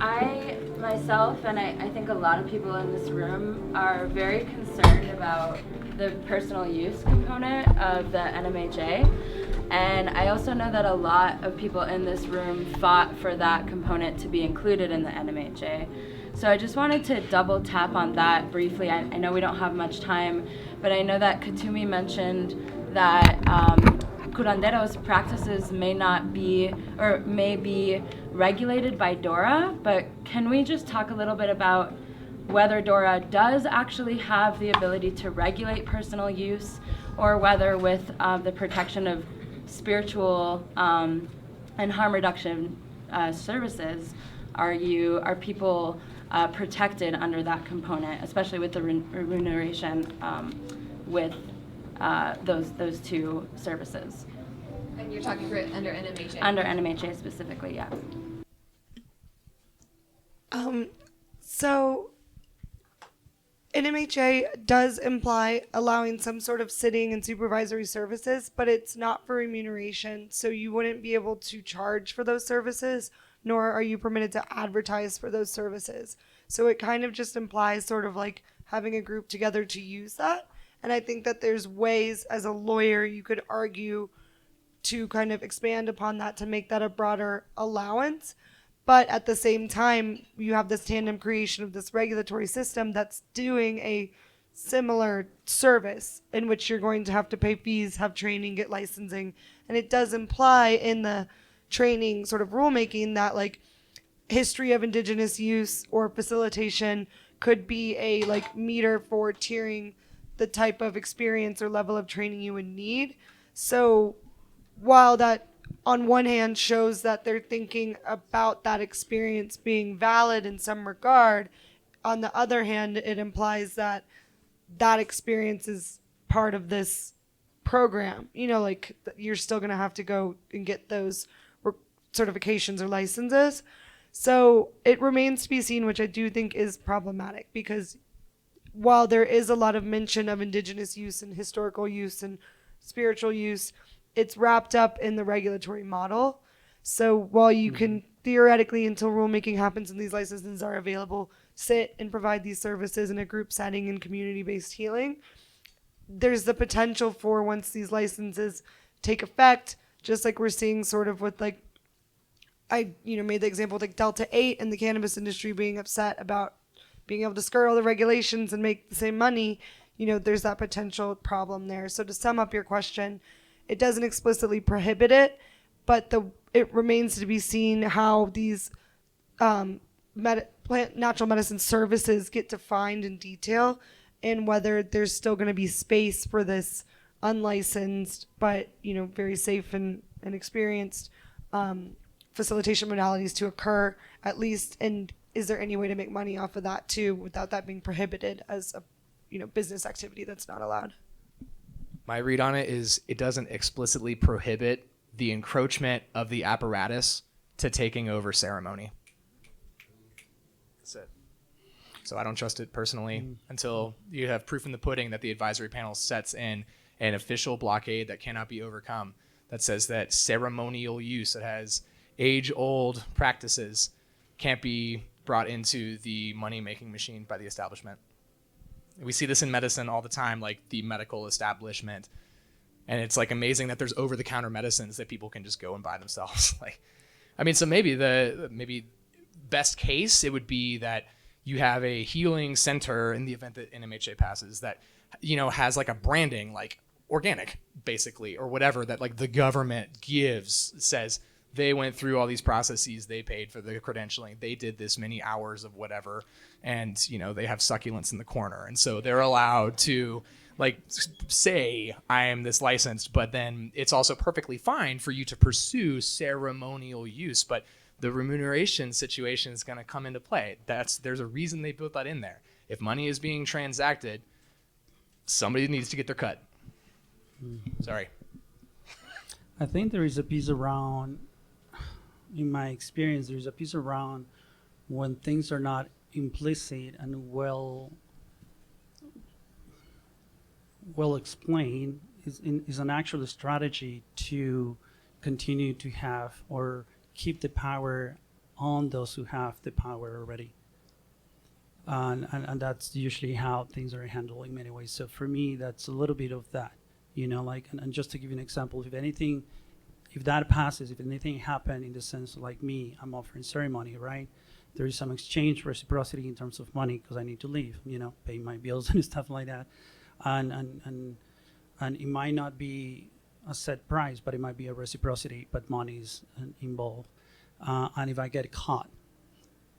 I myself, and I think a lot of people in this room, are very concerned about the personal use component of the NMHA. And I also know that a lot of people in this room fought for that component to be included in the NMHA. So I just wanted to double tap on that briefly. I know we don't have much time, but I know that Katumi mentioned that curanderos practices may not be, or may be regulated by DORA, but can we just talk a little bit about whether DORA does actually have the ability to regulate personal use, or whether with the protection of spiritual and harm reduction services, are people protected under that component, especially with the remuneration with those two services? And you're talking for under NMHA? Under NMHA specifically, yeah. So NMHA does imply allowing some sort of sitting and supervisory services, but it's not for remuneration. So you wouldn't be able to charge for those services, nor are you permitted to advertise for those services. So it kind of just implies sort of like having a group together to use that. And I think that there's ways as a lawyer you could argue to kind of expand upon that to make that a broader allowance. But at the same time, you have this tandem creation of this regulatory system that's doing a similar service in which you're going to have to pay fees, have training, get licensing. And it does imply in the training sort of rulemaking that like history of indigenous use or facilitation could be a like meter for tiering the type of experience or level of training you would need. So while that on one hand shows that they're thinking about that experience being valid in some regard, on the other hand, it implies that that experience is part of this program. You know, like you're still going to have to go and get those certifications or licenses. So it remains to be seen, which I do think is problematic, because while there is a lot of mention of indigenous use and historical use and spiritual use, it's wrapped up in the regulatory model. So while you can theoretically, until rulemaking happens and these licenses are available, sit and provide these services in a group setting and community-based healing. There's the potential for, once these licenses take effect, just like we're seeing sort of with like, I made the example of like Delta 8 and the cannabis industry being upset about being able to skirt all the regulations and make the same money, there's that potential problem there. So to sum up your question, it doesn't explicitly prohibit it, but it remains to be seen how these natural medicine services get defined in detail, and whether there's still going to be space for this unlicensed but very safe and experienced facilitation modalities to occur, at least, and is there any way to make money off of that too without that being prohibited as a business activity that's not allowed? My read on it is it doesn't explicitly prohibit the encroachment of the apparatus to taking over ceremony. That's it. So I don't trust it personally until you have proof in the pudding that the advisory panel sets in an official blockade that cannot be overcome, that says that ceremonial use that has age-old practices can't be brought into the money-making machine by the establishment. We see this in medicine all the time, like the medical establishment. And it's like amazing that there's over-the-counter medicines that people can just go and buy themselves. So maybe best case, it would be that you have a healing center in the event that NMHA passes that, has like a branding, like organic, basically, or whatever, that like the government gives, says they went through all these processes, they paid for the credentialing, they did this many hours of whatever, and they have succulents in the corner, and so they're allowed to like say I am this licensed, but then it's also perfectly fine for you to pursue ceremonial use, but the remuneration situation is going to come into play. There's a reason they put that in there. If money is being transacted, somebody needs to get their cut. Sorry. I think there is a piece around, in my experience, there's a piece around when things are not implicit and well explained, is an actual strategy to continue to have or keep the power on those who have the power already. And that's usually how things are handled in many ways. So for me, that's a little bit of that, and just to give you an example, if that passes, if anything happened in the sense of like me, I'm offering ceremony, right? There is some exchange reciprocity in terms of money because I need to leave, pay my bills and stuff like that. And it might not be a set price, but it might be a reciprocity, but money is involved. And if I get caught,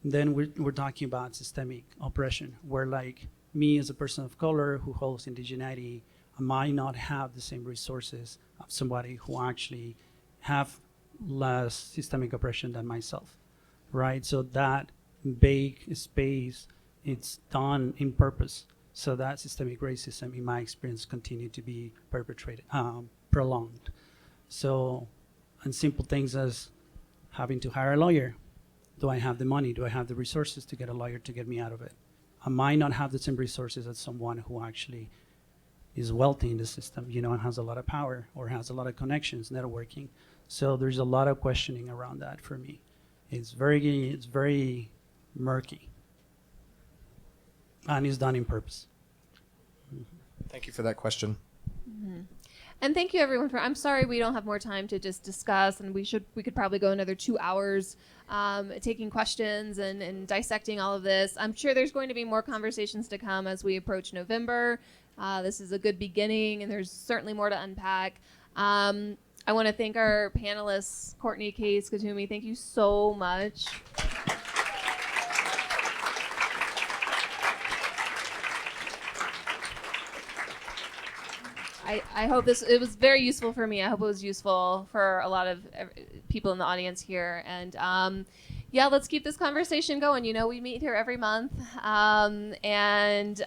then we're talking about systemic oppression, where like me as a person of color who holds indigeneity, I might not have the same resources of somebody who actually have less systemic oppression than myself, right? So that big space, it's done in purpose. So that systemic racism, in my experience, continue to be perpetrated, prolonged. So, and simple things as having to hire a lawyer. Do I have the money? Do I have the resources to get a lawyer to get me out of it? I might not have the same resources as someone who actually is wealthy in the system, and has a lot of power or has a lot of connections, networking. So there's a lot of questioning around that for me. It's very murky. And it's done in purpose. Thank you for that question. Mm-hmm. And thank you everyone I'm sorry we don't have more time to just discuss, and we could probably go another 2 hours taking questions and dissecting all of this. I'm sure there's going to be more conversations to come as we approach November. This is a good beginning, and there's certainly more to unpack. I want to thank our panelists, Courtney, Case, Katumi. Thank you so much. I hope it was very useful for me. I hope it was useful for a lot of people in the audience here. And let's keep this conversation going. We meet here every month. And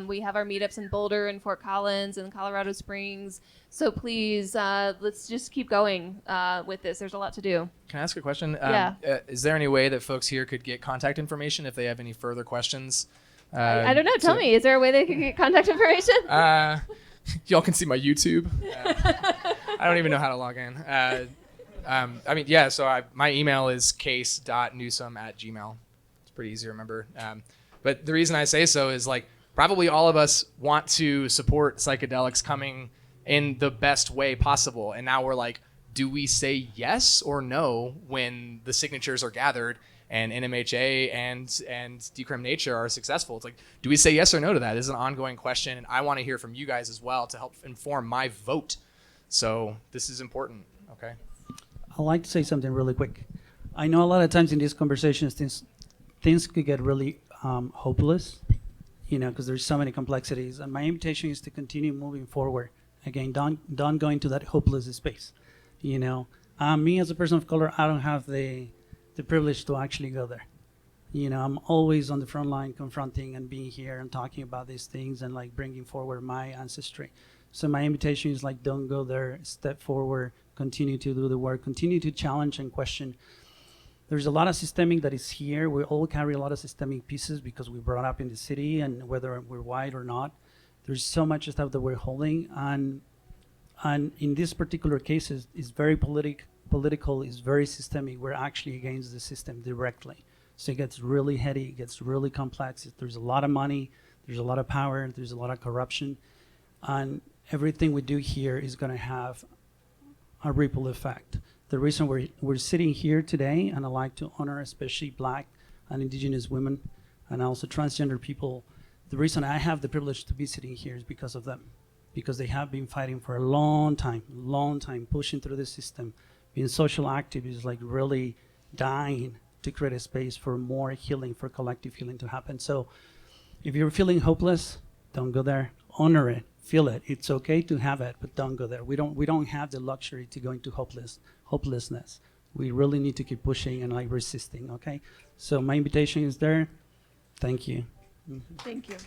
we have our meetups in Boulder and Fort Collins and Colorado Springs. So please, let's just keep going with this. There's a lot to do. Can I ask a question? Yeah. Is there any way that folks here could get contact information if they have any further questions? I don't know. Tell me. Is there a way they could get contact information? Y'all can see my YouTube. I don't even know how to log in. So my email is case.newsome@gmail. It's pretty easy to remember. But the reason I say so is like probably all of us want to support psychedelics coming in the best way possible. And now we're like, do we say yes or no when the signatures are gathered and NMHA and Decriminalize Nature are successful? It's like, do we say yes or no to that? This is an ongoing question, and I want to hear from you guys as well to help inform my vote. So this is important, okay? I'd like to say something really quick. I know a lot of times in these conversations, things could get really hopeless, because there's so many complexities. And my invitation is to continue moving forward. Again, don't go into that hopeless space. Me as a person of color, I don't have the privilege to actually go there. I'm always on the front line confronting and being here and talking about these things and like bringing forward my ancestry. So my invitation is like, don't go there, step forward, continue to do the work, continue to challenge and question. There's a lot of systemic that is here. We all carry a lot of systemic pieces because we brought up in the city, and whether we're white or not, there's so much stuff that we're holding. And in this particular case, it's very political, it's very systemic. We're actually against the system directly. So it gets really heady, it gets really complex. There's a lot of money, there's a lot of power, there's a lot of corruption. And everything we do here is going to have a ripple effect. The reason we're sitting here today, and I like to honor especially Black and Indigenous women and also transgender people, the reason I have the privilege to be sitting here is because of them. Because they have been fighting for a long time, pushing through the system, being social activists, like really dying to create a space for more healing, for collective healing to happen. So if you're feeling hopeless, don't go there. Honor it, feel it. It's okay to have it, but don't go there. We don't have the luxury to go into hopelessness. We really need to keep pushing and like resisting, okay? So my invitation is there. Thank you. Thank you.